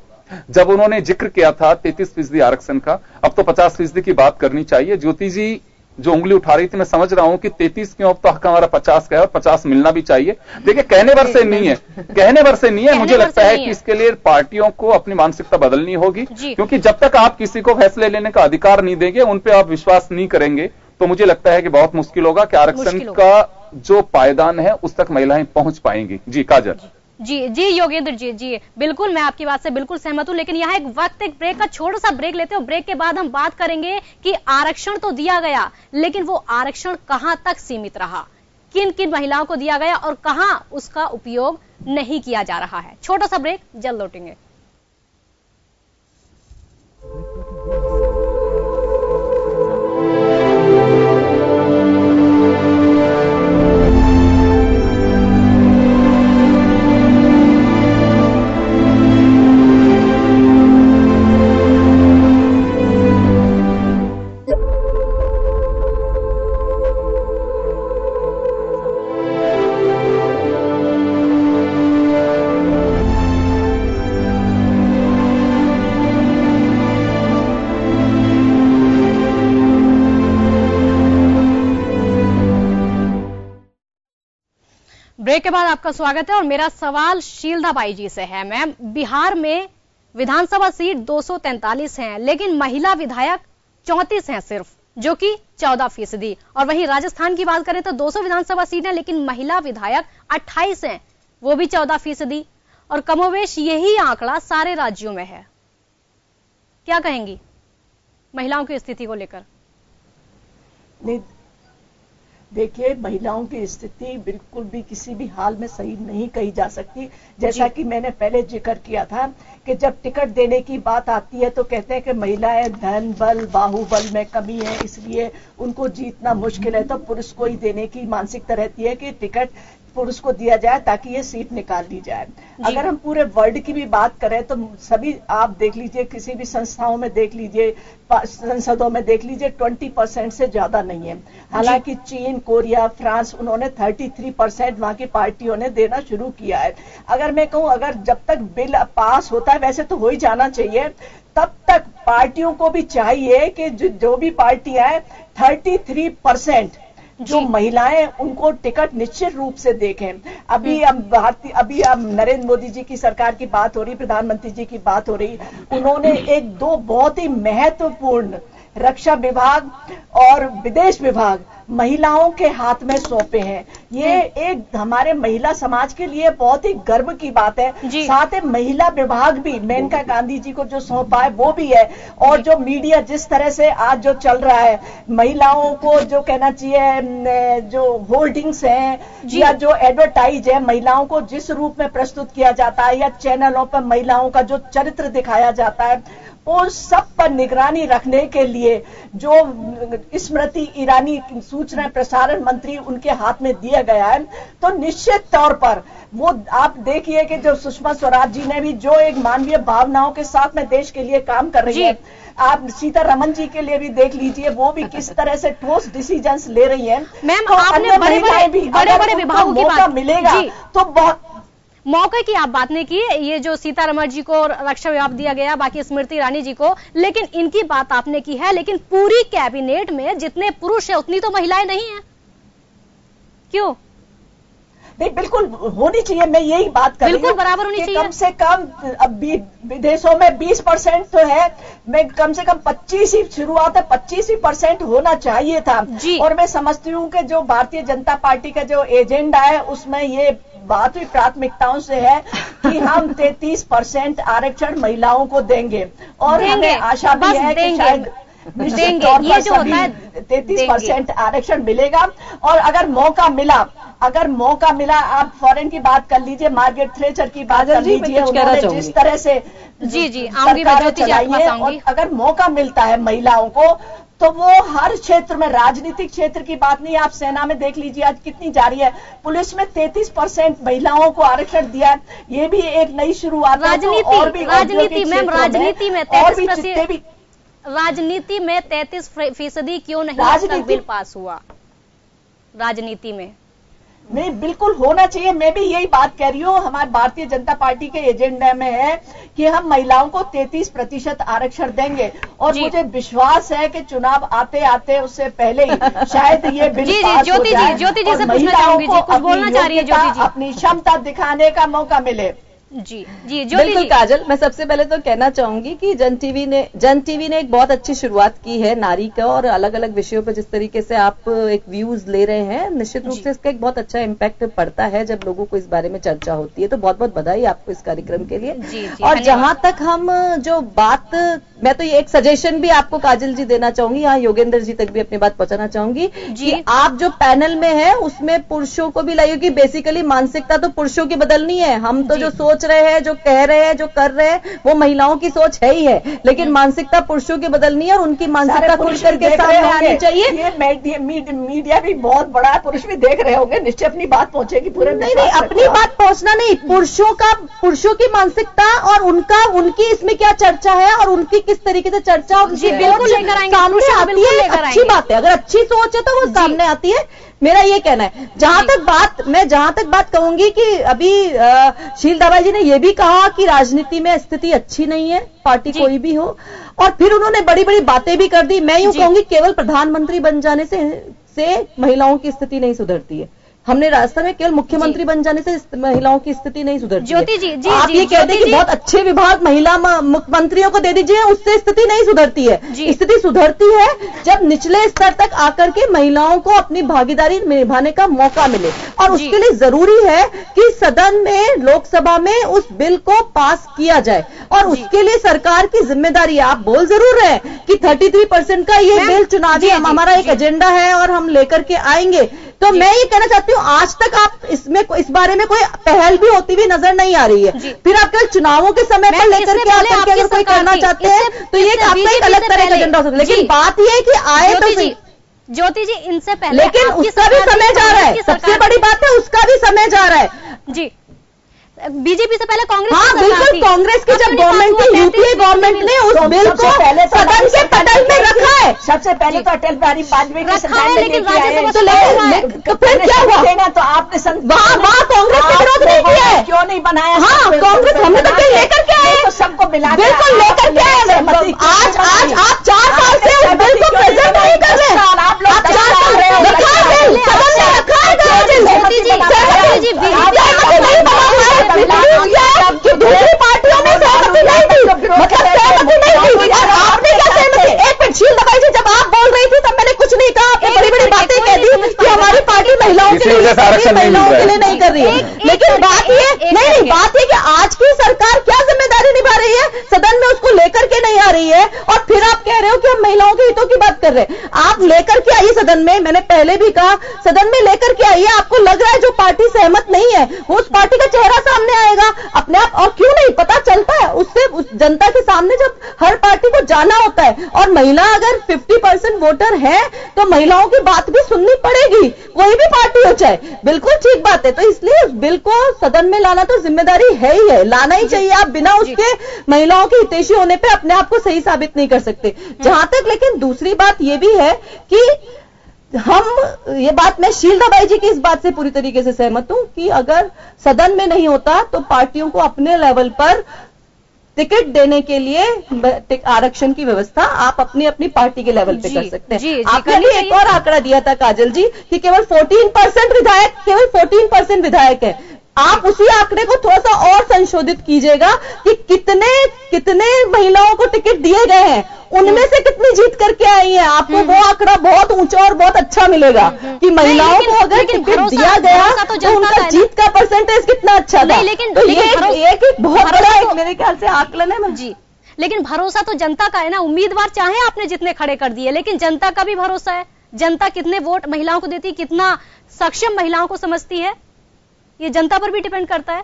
जब उन्होंने जिक्र किया था 33% आरक्षण का, अब तो 50% की बात करनी चाहिए। ज्योति जी जो उंगली उठा रही थी, मैं समझ रहा हूं कि 33 क्यों, अब तो हक हमारा 50 का है और 50 मिलना भी चाहिए। देखिए, कहने भर से नहीं है, कहने भर से नहीं है। मुझे लगता है कि इसके लिए पार्टियों को अपनी मानसिकता बदलनी होगी, क्योंकि जब तक आप किसी को फैसले लेने का अधिकार नहीं देंगे, उन पे आप विश्वास नहीं करेंगे, तो मुझे लगता है कि बहुत मुश्किल होगा कि आरक्षण का जो पायदान है उस तक महिलाएं पहुंच पाएंगी। जी काजल। जी योगेंद्र जी बिल्कुल, मैं आपकी बात से बिल्कुल सहमत हूं। लेकिन यहाँ एक ब्रेक का छोटा सा ब्रेक लेते हैं। ब्रेक के बाद हम बात करेंगे कि आरक्षण तो दिया गया, लेकिन वो आरक्षण कहां तक सीमित रहा, किन किन महिलाओं को दिया गया और कहां उसका उपयोग नहीं किया जा रहा है। छोटा सा ब्रेक, जल्द लौटेंगे। ब्रेक के बाद आपका स्वागत है और मेरा सवाल शीलदा बाई जी से है। मैम, बिहार में विधानसभा सीट 243 हैं, लेकिन महिला विधायक 34 हैं सिर्फ, जो कि 14%। और वहीं राजस्थान की बात करें तो 200 विधानसभा सीट है, लेकिन महिला विधायक 28 हैं, वो भी 14%। और कमोवेश यही आंकड़ा सारे राज्यों में है। क्या कहेंगी महिलाओं की स्थिति को लेकर? देखिए, महिलाओं की स्थिति बिल्कुल भी किसी भी हाल में सही नहीं कही जा सकती। जैसा कि मैंने पहले जिक्र किया था कि जब टिकट देने की बात आती है तो कहते हैं कि महिलाएं धन बल बाहुबल में कमी है, इसलिए उनको जीतना मुश्किल है, तो पुरुष को ही देने की मानसिकता रहती है कि टिकट पुरुष को दिया जाए ताकि ये सीट निकाल ली जाए। अगर हम पूरे वर्ल्ड की भी बात करें तो सभी आप देख लीजिए, किसी भी संस्थाओं में देख लीजिए, संसदों में देख लीजिए, 20% से ज्यादा नहीं है। हालांकि चीन, कोरिया, फ्रांस, उन्होंने 33% वहां की पार्टियों ने देना शुरू किया है। अगर मैं कहूं, अगर जब तक बिल पास होता है, वैसे तो हो ही जाना चाहिए, तब तक पार्टियों को भी चाहिए कि जो भी पार्टियां हैं 33% जो महिलाएं उनको टिकट निश्चित रूप से देखें। अभी अब नरेंद्र मोदी जी की सरकार की बात हो रही, प्रधानमंत्री जी की बात हो रही, उन्होंने एक दो बहुत ही महत्वपूर्ण रक्षा विभाग और विदेश विभाग महिलाओं के हाथ में सौंपे हैं। ये एक हमारे महिला समाज के लिए बहुत ही गर्व की बात है। साथ ही महिला विभाग भी मेनका गांधी जी को जो सौंपा है वो भी है। और जो मीडिया जिस तरह से आज जो चल रहा है, महिलाओं को जो कहना चाहिए, जो होर्डिंग्स हैं या जो एडवर्टाइज है, महिलाओं को जिस रूप में प्रस्तुत किया जाता है या चैनलों पर महिलाओं का जो चरित्र दिखाया जाता है, उन सब पर निगरानी रखने के लिए जो स्मृति ईरानी सूचना प्रसारण मंत्री उनके हाथ में दिया गया है, तो निश्चित तौर पर वो आप देखिए कि जो सुषमा स्वराज जी ने भी जो एक मानवीय भावनाओं के साथ में देश के लिए काम कर रही है, आप सीतारमण जी के लिए भी देख लीजिए, वो भी किस तरह से ठोस डिसीजंस ले रही है। मैम, आपने बड़े विभागों की बात मिलेगा तो बहुत मौके की आप बात नहीं की। ये जो सीतारमण जी को रक्षा विभाग दिया गया, बाकी स्मृति ईरानी जी को, लेकिन इनकी बात आपने की है। लेकिन पूरी कैबिनेट में जितने पुरुष है उतनी तो महिलाएं नहीं है, क्यों? नहीं, बिल्कुल होनी चाहिए। मैं यही बात कर रही हूं, बिल्कुल बराबर होनी चाहिए। कम से कम अब विदेशों में 20% तो है, मैं कम से कम 25 ही शुरुआत है, 25% होना चाहिए था। और मैं समझती हूं कि जो भारतीय जनता पार्टी का जो एजेंडा है उसमें ये बात भी प्राथमिकताओं से है कि हम 33% आरक्षण महिलाओं को देंगे। और हमें आशा भी है कि शायद निश्चित तौर पर सभी 33% आरक्षण मिलेगा। और अगर मौका मिला, आप फॉरेन की बात कर लीजिए, मार्गरेट थ्रेचर की बात कर लीजिए, उन्होंने जिस तरह से सरकार चलाई है, और अगर मौका मिलता है महिलाओं को तो वो हर क्षेत्र में, राजनीतिक क्षेत्र की बात नहीं, आप सेना में देख लीजिए आज कितनी जारी है, पुलिस में 33% महिलाओं को आरक्षण दिया है, ये भी एक नई शुरुआत है। राजनीति में 33% क्यों नहीं बिल पास हुआ? राजनीति में नहीं, बिल्कुल होना चाहिए। मैं भी यही बात कह रही हूँ, हमारे भारतीय जनता पार्टी के एजेंडा में है कि हम महिलाओं को 33% आरक्षण देंगे। और मुझे विश्वास है कि चुनाव आते आते उससे पहले ही शायद ये बिल पास हो जाए और महिलाओं को अपनी क्षमता दिखाने का मौका मिले। जी बिल्कुल काजल, मैं सबसे पहले तो कहना चाहूंगी कि जन टीवी ने एक बहुत अच्छी शुरुआत की है नारी का, और अलग अलग विषयों पर जिस तरीके से आप एक व्यूज ले रहे हैं, निश्चित रूप से इसका एक बहुत अच्छा इम्पैक्ट पड़ता है जब लोगों को इस बारे में चर्चा होती है। तो बहुत बहुत बधाई आपको इस कार्यक्रम के लिए। और जहां तक हम जो बात, मैं तो ये एक सजेशन भी आपको काजल जी देना चाहूंगी, यहाँ योगेंद्र जी तक भी अपनी बात पहुंचाना चाहूंगी कि आप जो पैनल में है उसमें पुरुषों को भी लाइए, कि बेसिकली मानसिकता तो पुरुषों की बदलनी है। हम तो जो सोच रहे हैं, जो कह रहे हैं, जो कर रहे हैं, वो महिलाओं की सोच है ही है, लेकिन मानसिकता पुरुषों की बदलनी है और उनकी मानसिकता खुल करके सामने आनी चाहिए। ये मीडिया भी बहुत बड़ा है, पुरुष भी देख रहे होंगे, निश्चय अपनी बात पहुंचेगी पूरे। नहीं, अपनी बात पहुंचना नहीं, पुरुषों की मानसिकता और उनकी इसमें क्या चर्चा है और उनकी किस तरीके से चर्चा बिल्कुल लेकर आएंगे, सामने आती है। अच्छी बात है, अगर अच्छी सोच है तो वो सामने आती है, मेरा ये कहना है। जहां तक बात कहूंगी कि अभी शील दवाई जी ने यह भी कहा कि राजनीति में स्थिति अच्छी नहीं है, पार्टी कोई भी हो, और फिर उन्होंने बड़ी बड़ी बातें भी कर दी। मैं यूं कहूंगी केवल प्रधानमंत्री बन जाने से महिलाओं की स्थिति नहीं सुधरती है। हमने राजस्थान में केवल मुख्यमंत्री बन जाने से महिलाओं की स्थिति नहीं सुधरती। ज्योति जी, आप ये कहते हैं कि बहुत अच्छे विभाग महिला मुख्यमंत्रियों को दे दीजिए, उससे स्थिति नहीं सुधरती है। स्थिति सुधरती है जब निचले स्तर तक आकर के महिलाओं को अपनी भागीदारी निभाने का मौका मिले, और उसके लिए जरूरी है कि सदन में, लोकसभा में उस बिल को पास किया जाए, और उसके लिए सरकार की जिम्मेदारी है। आप बोल जरूर रहे हैं कि 33% का ये बिल चुनावी हमारा एक एजेंडा है और हम लेकर के आएंगे, तो मैं ये कहना चाहती हूँ आज तक आप इस बारे में कोई पहल भी होती हुई नजर नहीं आ रही है। फिर आप केवल चुनावों के समय पर लेकर के आकर के अगर कोई करना चाहते हैं तो ये आपका एक अलग तरह का एजेंडा हो सकता है, लेकिन बात यह है कि आए तो सही। ज्योति जी, इनसे पहले लेकिन उसका भी समय जा रहा है, सबसे बड़ी बात है उसका भी समय जा रहा है। जी, बीजेपी से पहले कांग्रेस, हाँ बिल्कुल, कांग्रेस की जब गवर्नमेंट थी, यूपीए गवर्नमेंट ने उस बिल को सदन के पटल में रखा है। सबसे पहले तो अटल बिहारी वाजपेयी के रखा है, लेकिन तो फिर क्या हुआ? तो आपने वहाँ कांग्रेस ने विरोध नहीं किया है, क्यों नहीं बनाया? हाँ, कांग्रेस हमने तो बिल लेकर के आए, तो सबको मिला बिल्कुल लेकर के आए। आज आप 4 साल से उस बिल को प्रेजेंट नहीं कर रहे, आप 4 साल रखा है बिल, सदन में रखा है कि दूसरी पार्टियों में सहमति नहीं थी, मतलब सहमति नहीं थी। आपने क्या सहमति? एक मिनट शील दवाई जी, जब आप बोल रही थी तब मैंने कुछ नहीं कहा, आपने बड़ी बड़ी बातें कह दी। जैसे आरक्षण महिलाओं के लिए नहीं कर रही है। लेकिन बात ये नहीं, बात ये कि आज की सरकार क्या जिम्मेदारी निभा रही है, सदन में उसको लेकर के नहीं आ रही है, और फिर आप कह रहे हो कि हम महिलाओं के हितों की बात कर रहे हैं। आप लेकर के आइए सदन में, मैंने पहले भी कहा सदन में लेकर के आइए। आपको लग रहा है जो पार्टी सहमत नहीं है वो उस पार्टी का चेहरा सामने आएगा अपने आप, और क्यों नहीं पता चलता है उससे, उस जनता के सामने जब हर पार्टी को जाना होता है। और महिला अगर 50% वोटर है तो महिलाओं की बात भी सुननी पड़ेगी, कोई भी पार्टी हो चाहे, बिल्कुल ठीक बात है। तो इसलिए उस बिल को सदन में लाना तो जिम्मेदारी है ही है, लाना ही चाहिए। आप बिना उसके महिलाओं के हितैषी होने पे अपने आप को सही साबित नहीं कर सकते। जहां तक लेकिन दूसरी बात यह भी है कि ये बात मैं शीलदा बाई जी की इस बात से पूरी तरीके से सहमत हूं कि अगर सदन में नहीं होता तो पार्टियों को अपने लेवल पर टिकट देने के लिए आरक्षण की व्यवस्था आप अपनी अपनी पार्टी के लेवल पे कर सकते हैं। आपने भी एक और आंकड़ा दिया था काजल जी कि केवल 14% विधायक है। आप उसी आंकड़े को थोड़ा सा और संशोधित कीजिएगा कि कितने महिलाओं को टिकट दिए गए हैं, उनमें से कितनी जीत करके आई है। आपको वो आंकड़ा बहुत ऊंचा और बहुत अच्छा मिलेगा कि महिलाओं को अगर टिकट दिया गया तो उनका जीत का परसेंटेज कितना अच्छा था। तो ये एक बहुत बड़ा मेरे ख्याल से आकलन है जी। लेकिन भरोसा तो जनता का है ना, उम्मीदवार चाहे आपने जितने खड़े कर दिए, लेकिन जनता का भी भरोसा है। जनता कितने वोट महिलाओं को देती, कितना सक्षम महिलाओं को समझती है, ये जनता पर भी डिपेंड करता है।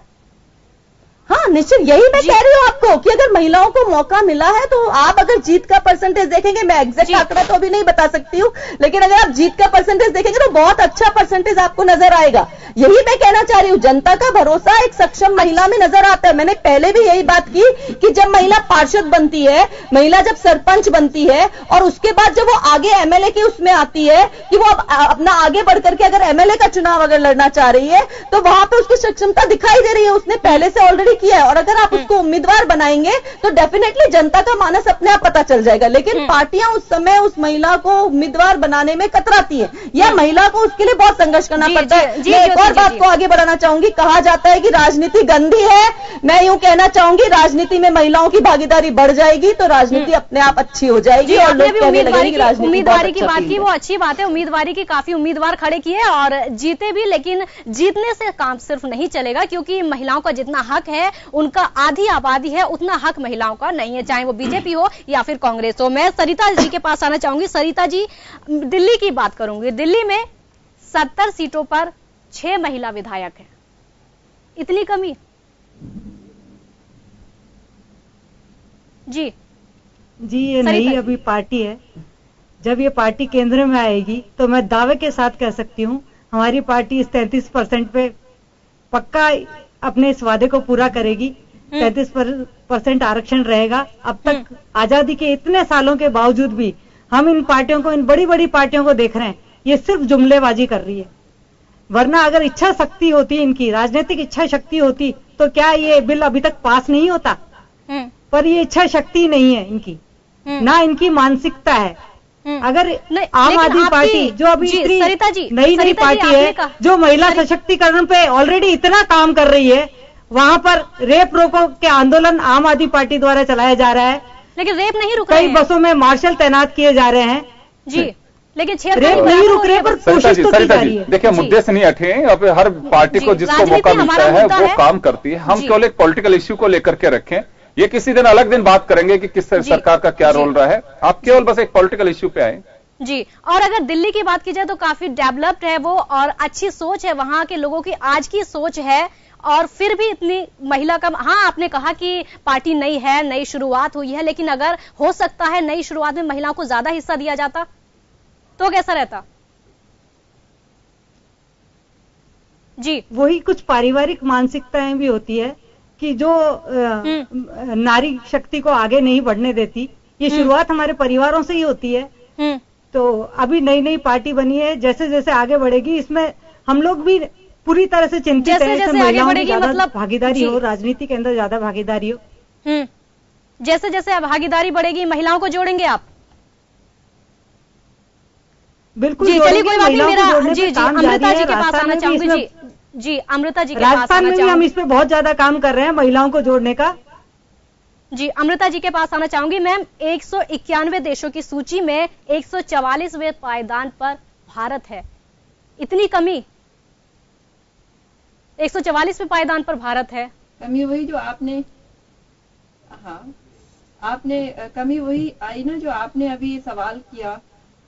हाँ निश्चित, यही मैं कह रही हूँ आपको कि अगर महिलाओं को मौका मिला है तो आप अगर जीत का परसेंटेज देखेंगे, मैं एग्जैक्ट आंकड़ा तो अभी नहीं बता सकती हूँ, लेकिन अगर आप जीत का परसेंटेज देखेंगे तो बहुत अच्छा परसेंटेज आपको नजर आएगा। यही मैं कहना चाह रही हूँ, जनता का भरोसा एक सक्षम महिला में नजर आता है। मैंने पहले भी यही बात की कि जब महिला पार्षद बनती है, महिला जब सरपंच बनती है और उसके बाद जब वो आगे एमएलए की उसमें आती है कि वो अपना आगे बढ़ करके अगर एमएलए का चुनाव अगर लड़ना चाह रही है तो वहां पर उसकी सक्षमता दिखाई दे रही है, उसने पहले से ऑलरेडी किया है। और अगर आप उसको उम्मीदवार बनाएंगे तो डेफिनेटली जनता का मानस अपने आप पता चल जाएगा। लेकिन पार्टियां उस समय उस महिला को उम्मीदवार बनाने में कतराती है या महिला को उसके लिए बहुत संघर्ष करना पड़ता है। मैं एक और बात को आगे बढ़ाना चाहूंगी, कहा जाता है कि राजनीति गंदी है, मैं यूं कहना चाहूंगी राजनीति में महिलाओं की भागीदारी बढ़ जाएगी तो राजनीति अपने आप अच्छी हो जाएगी और लोग कहने लगेंगे कि राजनीति उम्मीदवारी की बात की, वो अच्छी बात है। उम्मीदवारी की काफी उम्मीदवार खड़े किए और जीते भी, लेकिन जीतने से काम सिर्फ नहीं चलेगा क्योंकि महिलाओं का जितना हक है उनका आधी आबादी है उतना हक महिलाओं का नहीं है, चाहे वो बीजेपी हो या फिर कांग्रेस हो। मैं सरिता जी के पास आना चाहूंगी। सरिता जी, दिल्ली की बात करूंगी। दिल्ली में 70 सीटों पर 6 महिला विधायक हैं, इतनी कमी? जी ये नई अभी पार्टी है, जब ये पार्टी केंद्र में आएगी तो मैं दावे के साथ कह सकती हूँ हमारी पार्टी इस 33% पे पक्का अपने इस वादे को पूरा करेगी। 33% आरक्षण रहेगा। अब तक आजादी के इतने सालों के बावजूद भी हम इन पार्टियों को, इन बड़ी बड़ी पार्टियों को देख रहे हैं, ये सिर्फ जुमलेबाजी कर रही है। वरना अगर इच्छा शक्ति होती, इनकी राजनीतिक इच्छा शक्ति होती तो क्या ये बिल अभी तक पास नहीं होता। पर ये इच्छा शक्ति नहीं है इनकी, ना इनकी मानसिकता है। अगर आम आदमी पार्टी जो अभी नई पार्टी है जो महिला सशक्तिकरण पे ऑलरेडी इतना काम कर रही है, वहां पर रेप रोको के आंदोलन आम आदमी पार्टी द्वारा चलाया जा रहा है, लेकिन रेप नहीं रुक रहे हैं। कई बसों में मार्शल तैनात किए जा रहे हैं जी, लेकिन रेप नहीं रुक रहे पर कोशिश तो की जा रही है। देखिए मुद्दे से नहीं हटे, अब हर पार्टी को जिसको मौका मिलता है वो काम करती है। हम केवल एक पॉलिटिकल इश्यू को लेकर के रखें, ये किसी दिन अलग दिन बात करेंगे कि किस सरकार का क्या रोल रहा है। आप केवल बस एक पॉलिटिकल इश्यू पे आए जी। और अगर दिल्ली की बात की जाए तो काफी डेवलप्ड है वो और अच्छी सोच है वहां के लोगों की, आज की सोच है, और फिर भी इतनी महिला कम। हाँ, आपने कहा कि पार्टी नई है, नई शुरुआत हुई है, लेकिन अगर हो सकता है नई शुरुआत में महिलाओं को ज्यादा हिस्सा दिया जाता तो कैसा रहता जी? वही कुछ पारिवारिक मानसिकताएं भी होती है कि जो नारी शक्ति को आगे नहीं बढ़ने देती। ये शुरुआत हमारे परिवारों से ही होती है। तो अभी नई नई पार्टी बनी है, जैसे जैसे आगे बढ़ेगी इसमें हम लोग भी पूरी तरह से चिंतित है कि महिलाओं की ज्यादा भागीदारी हो, राजनीति के अंदर ज्यादा भागीदारी हो। जैसे जैसे भागीदारी बढ़ेगी महिलाओं को जोड़ेंगे आप? बिल्कुल जी, चलिए कोई बात नहीं। मेरा जी अमृता जी के पास आना चाहूंगी। जी अमृता जी के पास आना चाहूंगी। राजस्थान में भी हम इस पे बहुत ज्यादा काम कर रहे हैं महिलाओं को जोड़ने का। जी अमृता जी के पास आना चाहूंगी। मैम, 191 देशों की सूची में 144वें पायदान पर भारत है, इतनी कमी? 144वें पायदान पर भारत है। कमी वही जो आपने, हाँ आपने कमी वही आई ना जो आपने अभी सवाल किया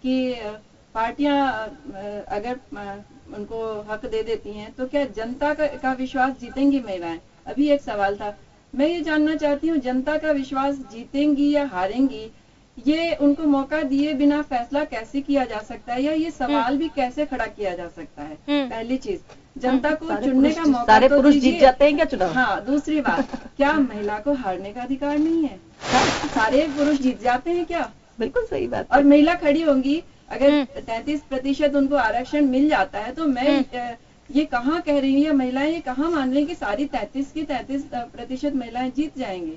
कि पार्टियां अगर उनको हक दे देती हैं तो क्या जनता का विश्वास जीतेंगी महिलाएं? अभी एक सवाल था। मैं ये जानना चाहती हूँ जनता का विश्वास जीतेंगी या हारेंगी, ये उनको मौका दिए बिना फैसला कैसे किया जा सकता है, या ये सवाल भी कैसे खड़ा किया जा सकता है? पहली चीज, जनता को चुनने का मौका सारे तो पुरुष जीत जाते हैं क्या चुनाव? हाँ, दूसरी बात, क्या महिला को हारने का अधिकार नहीं है? सारे पुरुष जीत जाते हैं क्या? बिल्कुल सही बात। और महिला खड़ी होंगी, अगर 33% उनको आरक्षण मिल जाता है तो मैं ये कहाँ कह रही हूँ, ये महिलाएं ये कहाँ मान रही हैं कि सारी 33% महिलाएं जीत जाएंगी?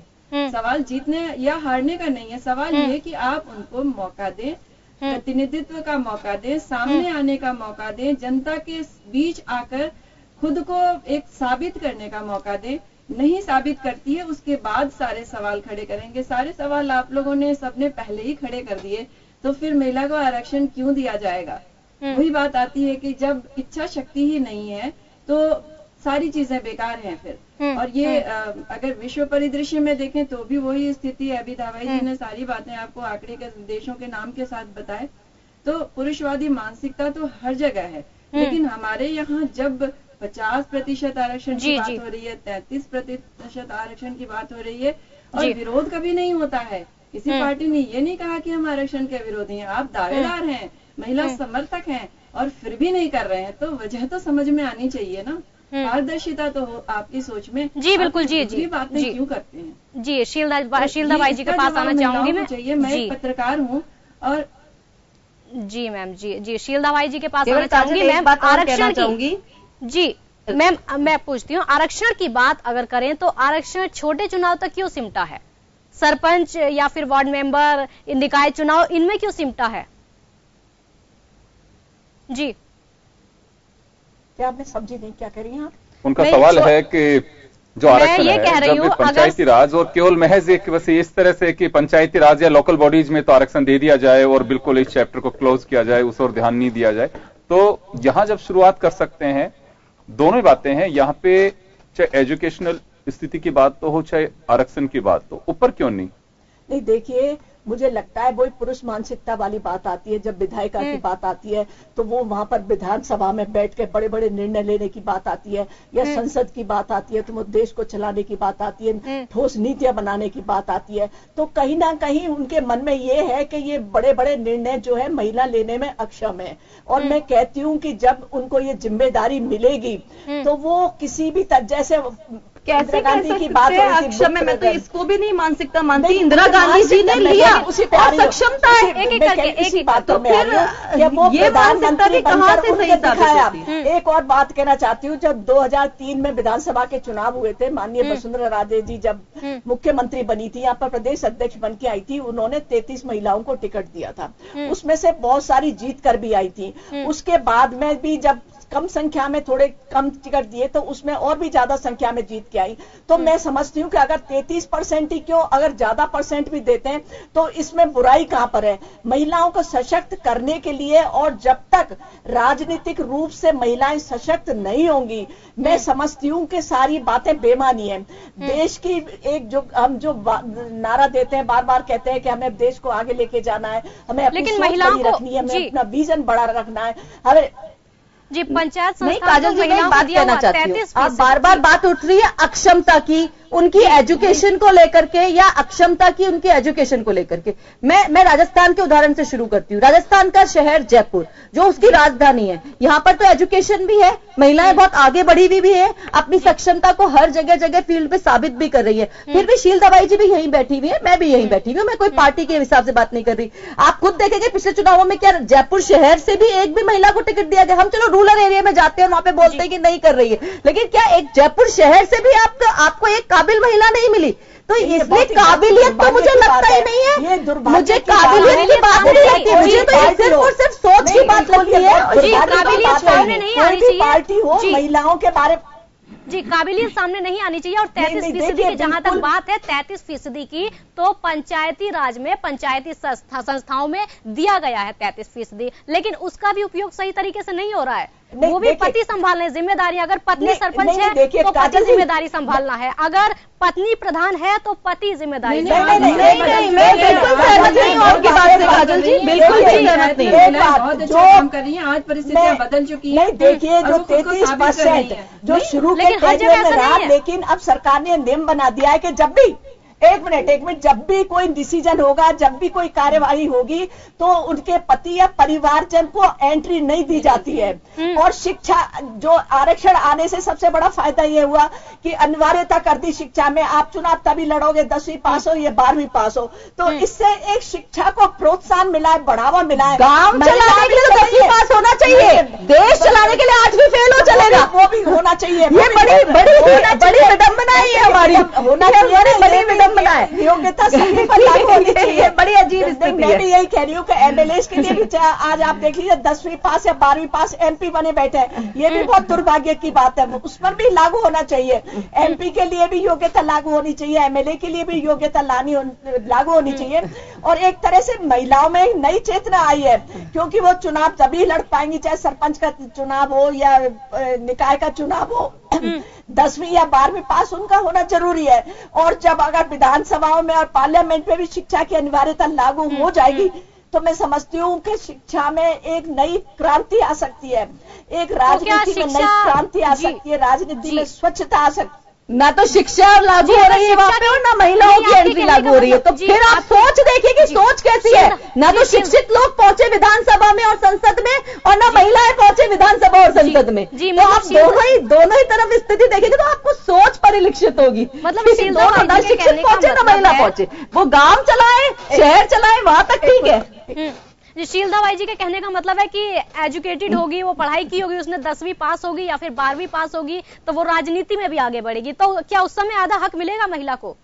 सवाल जीतने या हारने का नहीं है, सवाल ये कि आप उनको मौका दें, प्रतिनिधित्व का मौका दें, सामने आने का मौका दें, जनता के बीच आकर खुद को एक साबित करने का मौका दें। नहीं साबित करती है उसके बाद सारे सवाल खड़े करेंगे। सारे सवाल आप लोगों ने सबने पहले ही खड़े कर दिए, तो फिर महिला को आरक्षण क्यों दिया जाएगा? वही बात आती है कि जब इच्छा शक्ति ही नहीं है तो सारी चीजें बेकार हैं फिर। और ये अगर विश्व परिदृश्य में देखें तो भी वही स्थिति है। अभी दावाई जी ने सारी बातें आपको आंकड़े के देशों के नाम के साथ बताए। तो पुरुषवादी मानसिकता तो हर जगह है, लेकिन हमारे यहाँ जब 50% आरक्षण की बात हो रही है, 33% आरक्षण की बात हो रही है, और विरोध कभी नहीं होता है। किसी पार्टी ने ये नहीं कहा कि हम आरक्षण के विरोधी हैं। आप दावेदार हैं, महिला समर्थक हैं, और फिर भी नहीं कर रहे हैं, तो वजह तो समझ में आनी चाहिए ना। पारदर्शिता तो हो आपकी सोच में। जी बिल्कुल, जी बातें क्यों करते हैं? जी शीलदा भाई जी के पास आना चाहूंगी मैं एक पत्रकार हूँ। और जी मैम, जी शीलदा भाई जी के पास आना चाहूंगी मैम। आरक्षण की, जी मैम मैं पूछती हूँ, आरक्षण की बात अगर करें तो आरक्षण छोटे चुनाव तक क्यों सिमटा है? सरपंच या फिर वार्ड मेंबर, निकाय चुनाव, इनमें क्यों सिमटा है? जी क्या आपने समझी नहीं, क्या कह रही हैं आप? उनका सवाल है कि जो आरक्षण है जब पंचायती राज और केवल महज एक बस इस तरह से कि पंचायती राज या लोकल बॉडीज में तो आरक्षण दे दिया जाए और बिल्कुल इस चैप्टर को क्लोज किया जाए, उस और ध्यान नहीं दिया जाए। तो यहां जब शुरुआत कर सकते हैं, दोनों बातें हैं यहां पे, चाहे एजुकेशनल स्थिति की बात तो हो चाहे आरक्षण की बात, तो ऊपर क्यों नहीं? देखिए मुझे लगता है वही पुरुष मानसिकता वाली बात आती है। जब विधायिका की बात आती है तो वो वहां पर विधानसभा में बैठ के बड़े बड़े निर्णय लेने की बात आती है, या संसद की बात आती है, तो वो देश को चलाने की बात आती है, ठोस नीतियां बनाने की बात आती है। तो कहीं ना कहीं उनके मन में ये है कि ये बड़े बड़े निर्णय जो है महिला लेने में अक्षम है। और मैं कहती हूँ कि जब उनको ये जिम्मेदारी मिलेगी तो वो किसी भी जैसे कैसे गांधी की बात अक्षम है, मैं तो इसको भी नहीं मानसिकता मानती। इंदिरा गांधी जी ने लिया और सक्षमता है, एक एक करके एक बातों में वो ये प्रधानमंत्री कहाँ से सही दिखाया। एक और बात कहना चाहती हूँ, जब 2003 में विधानसभा के चुनाव हुए थे, माननीय वसुंधरा राजे जी जब मुख्यमंत्री बनी थी, यहाँ पर प्रदेश अध्यक्ष बन के आई थी, उन्होंने 33 महिलाओं को टिकट दिया था। उसमें से बहुत सारी जीत कर भी आई थी। उसके बाद में भी जब कम संख्या में थोड़े कम टिकट दिए तो उसमें और भी ज्यादा संख्या में जीत के आई। तो मैं समझती हूँ कि अगर 33% ही क्यों, अगर ज्यादा परसेंट भी देते हैं तो इसमें बुराई कहां पर है? महिलाओं को सशक्त करने के लिए, और जब तक राजनीतिक रूप से महिलाएं सशक्त नहीं होंगी, मैं समझती हूँ कि सारी बातें बेमानी है। देश की एक हम जो नारा देते हैं, बार बार कहते हैं कि हमें देश को आगे लेके जाना है, हमें अपनी सोच बड़ी रखनी है, हमें अपना विजन बड़ा रखना है, हमें जी पंचायत नहीं। काजल जी मैं बात कहना चाहती हूँ, आप बार बार बात उठ रही है अक्षमता की, उनकी एजुकेशन को लेकर के, या अक्षमता की उनकी एजुकेशन को लेकर के। मैं राजस्थान के उदाहरण से शुरू करती हूँ। राजस्थान का शहर जयपुर जो उसकी राजधानी है, यहाँ पर तो एजुकेशन भी है, महिलाएं बहुत आगे बढ़ी हुई भी है, अपनी सक्षमता को हर जगह जगह फील्ड पे साबित भी कर रही है। फिर भी शील दवाई जी भी यहीं बैठी हुई है, मैं भी यहीं बैठी हुई हूँ, मैं कोई पार्टी के हिसाब से बात नहीं कर रही। आप खुद देखेंगे पिछले चुनावों में क्या जयपुर शहर से भी एक भी महिला को टिकट दिया गया? हम चलो रूरल एरिया में जाते हैं, वहां पे बोलते हैं कि नहीं कर रही है, लेकिन क्या एक जयपुर शहर से भी आपको एक काबिल महिला नहीं मिली? तो इसलिए काबिलियत तो मुझे लगता ही नहीं है, मुझे काबिलियत की बात नहीं लगती, मुझे तो ये सिर्फ और सिर्फ सोच की बात लगती है। काबिलियत सामने नहीं आनी चाहिए, पार्टी हो महिलाओं के बारे जी, काबिलियत सामने नहीं आनी चाहिए। और 33% की जहां तक बात है 33% की, तो पंचायती राज में, पंचायती संस्थाओं में दिया गया है 33%, लेकिन उसका भी उपयोग सही तरीके से नहीं हो रहा है। वो भी पति संभालने जिम्मेदारी, अगर पत्नी सरपंच है तो पति जिम्मेदारी संभालना है, अगर पत्नी प्रधान है तो पति जिम्मेदारी। नहीं, मैं बिल्कुल सहमत नहीं हूँ आपकी बात से काजल जी, बिल्कुल सहमत नहीं। बहुत अच्छा काम कर रही है, आज परिस्थितियां बदल चुकी है। नहीं देखिए, जो 33% जो शुरू के कैबिनेट में रहा, लेकिन अब सरकार ने नियम बना दिया है कि जब भी एक मिनट जब भी कोई डिसीजन होगा, जब भी कोई कार्यवाही होगी तो उनके पति या परिवारजन को एंट्री नहीं दी जाती है। और शिक्षा, जो आरक्षण आने से सबसे बड़ा फायदा ये हुआ कि अनिवार्यता कर दी शिक्षा में, आप चुनाव तभी लड़ोगे 10वीं पास हो या 12वीं पास हो, तो इससे एक शिक्षा को प्रोत्साहन मिला है, बढ़ावा मिला है। गांव चलाने के लिए तो 10वीं पास होना चाहिए, देश चलाने के लिए 8वीं फेल हो चलेगा, वो भी होना चाहिए। ये बड़ी विडंबना है हमारी, होना चाहिए, बड़ी योग्यता सभी पर लागू होनी चाहिए। बड़ी अजीब स्थिति है। मैं भी यही कह रही हूँ कि एमएलए के लिए भी आज आप देख लीजिए 10वीं पास या 12वीं पास एमपी बने बैठे हैं, ये भी बहुत दुर्भाग्य की बात है, उस पर भी लागू होना चाहिए। एमपी के लिए भी योग्यता लागू होनी चाहिए, एमएलए के लिए भी योग्यता लागू होनी चाहिए। और एक तरह से महिलाओं में नई चेतना आई है, क्योंकि वो चुनाव तभी लड़ पाएंगी, चाहे सरपंच का चुनाव हो या निकाय का चुनाव हो, 10वीं या 12वीं पास उनका होना जरूरी है। और जब अगर विधानसभाओं में और पार्लियामेंट में भी शिक्षा की अनिवार्यता लागू हो जाएगी तो मैं समझती हूँ कि शिक्षा में एक नई क्रांति आ सकती है, एक राजनीति में नई क्रांति आ सकती है, राजनीति में स्वच्छता आ सकती है। ना तो शिक्षा लागू हो रही है वहाँ पे और ना महिलाओं की एंट्री लागू हो रही है, तो फिर आप सोच देखिए कि सोच कैसी है। ना तो शिक्षित लोग पहुंचे विधानसभा में और संसद में, और ना महिलाएं पहुंचे विधानसभा और संसद में, तो आप दोनों ही तरफ स्थिति देखेंगे तो आपको सोच परिलक्षित होगी। मतलब ना शिक्षित पहुंचे ना महिला पहुंचे, वो गांव चलाए शहर चलाए वहां तक ठीक है। शीलदा बाई जी के कहने का मतलब है कि एजुकेटेड होगी, वो पढ़ाई की होगी, उसने 10वीं पास होगी या फिर 12वीं पास होगी तो वो राजनीति में भी आगे बढ़ेगी, तो क्या उस समय आधा हक मिलेगा महिला को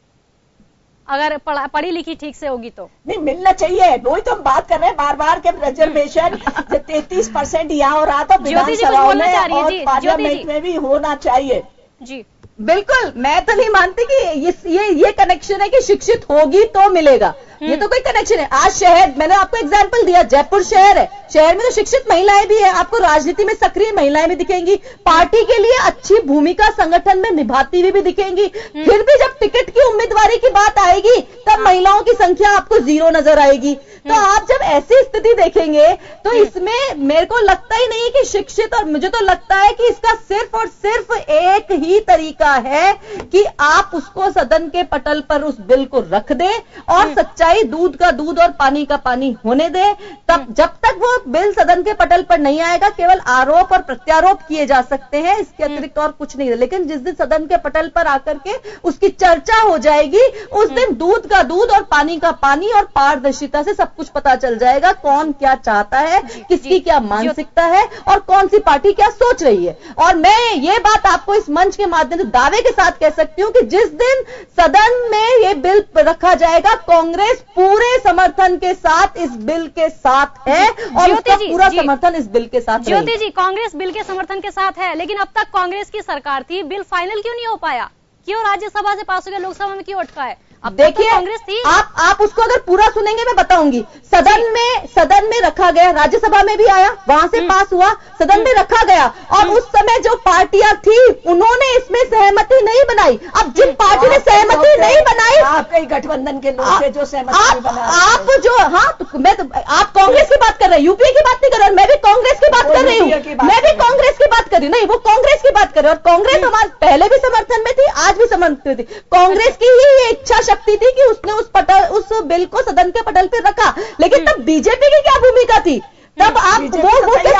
अगर पढ़ी लिखी ठीक से होगी तो? नहीं, मिलना चाहिए, वही तो हम बात कर रहे हैं बार बार के रिजर्वेशन 33% यहाँ हो रहा था विधानसभा में और पार्लियामेंट में भी होना चाहिए। जी बिल्कुल, मैं तो नहीं मानती कि ये कनेक्शन है कि शिक्षित होगी तो मिलेगा, ये तो कोई कनेक्शन है। आज शहर, मैंने आपको एग्जांपल दिया, जयपुर शहर है, शहर में तो शिक्षित महिलाएं भी है, आपको राजनीति में सक्रिय महिलाएं भी दिखेंगी, पार्टी के लिए अच्छी भूमिका संगठन में निभाती हुई भी दिखेंगी। फिर भी जब टिकट की उम्मीदवारी की बात आएगी तब महिलाओं की संख्या आपको 0 नजर आएगी। तो आप जब ऐसी स्थिति देखेंगे तो इसमें मेरे को लगता ही नहीं कि शिक्षित, और मुझे तो लगता है कि इसका सिर्फ और सिर्फ एक ही तरीका है कि आप उसको सदन के पटल पर उस बिल को रख दें और सच्चाई दूध का दूध और पानी का पानी होने दें। तब जब तक वो बिल सदन के पटल पर नहीं आएगा केवल आरोप और प्रत्यारोप किए जा सकते हैं, इसके अतिरिक्त और कुछ नहीं है। लेकिन जिस दिन सदन के पटल पर आकर के उसकी चर्चा हो जाएगी उस दिन दूध का दूध और पानी का पानी और पारदर्शिता से सब कुछ पता चल जाएगा, कौन क्या चाहता है, किसकी क्या मानसिकता है और कौन सी पार्टी क्या सोच रही है। और मैं ये बात आपको इस मंच के माध्यम से दावे के साथ कह सकती हूं कि जिस दिन सदन में ये बिल रखा जाएगा कांग्रेस पूरे समर्थन के साथ इस बिल के साथ है और उसका पूरा समर्थन इस बिल के साथ। ज्योति जी, कांग्रेस बिल के समर्थन के साथ है, लेकिन अब तक कांग्रेस की सरकार थी, बिल फाइनल क्यों नहीं हो पाया? क्यों राज्यसभा से पास हो गया, लोकसभा में क्यों अटका है? अब देखिए कांग्रेस थी, आप उसको अगर पूरा सुनेंगे मैं बताऊंगी। सदन में रखा गया, राज्यसभा में भी आया, वहां से पास हुआ, सदन में रखा गया और उस समय जो पार्टियां थी उन्होंने इसमें सहमति नहीं बनाई। अब जिन पार्टी ने सहमति नहीं बनाई, आपके गठबंधन के लोग थे जो सहमति बनाए, आप जो आप कांग्रेस की बात कर रहे हैं, यूपीए की बात नहीं कर रहे, मैं भी कांग्रेस की बात कर रही हूँ, मैं भी कांग्रेस की बात कर रही हूँ। नहीं, वो कांग्रेस की बात कर रहे हैं और कांग्रेस हमारे पहले भी समर्थन में थी, आज भी समर्थन में थी। कांग्रेस की ही ये इच्छा शक्ति थी कि उसने उस बिल को सदन के पटल पर रखा, लेकिन तब बीजेपी की क्या भूमिका थी? तब आप वो अगर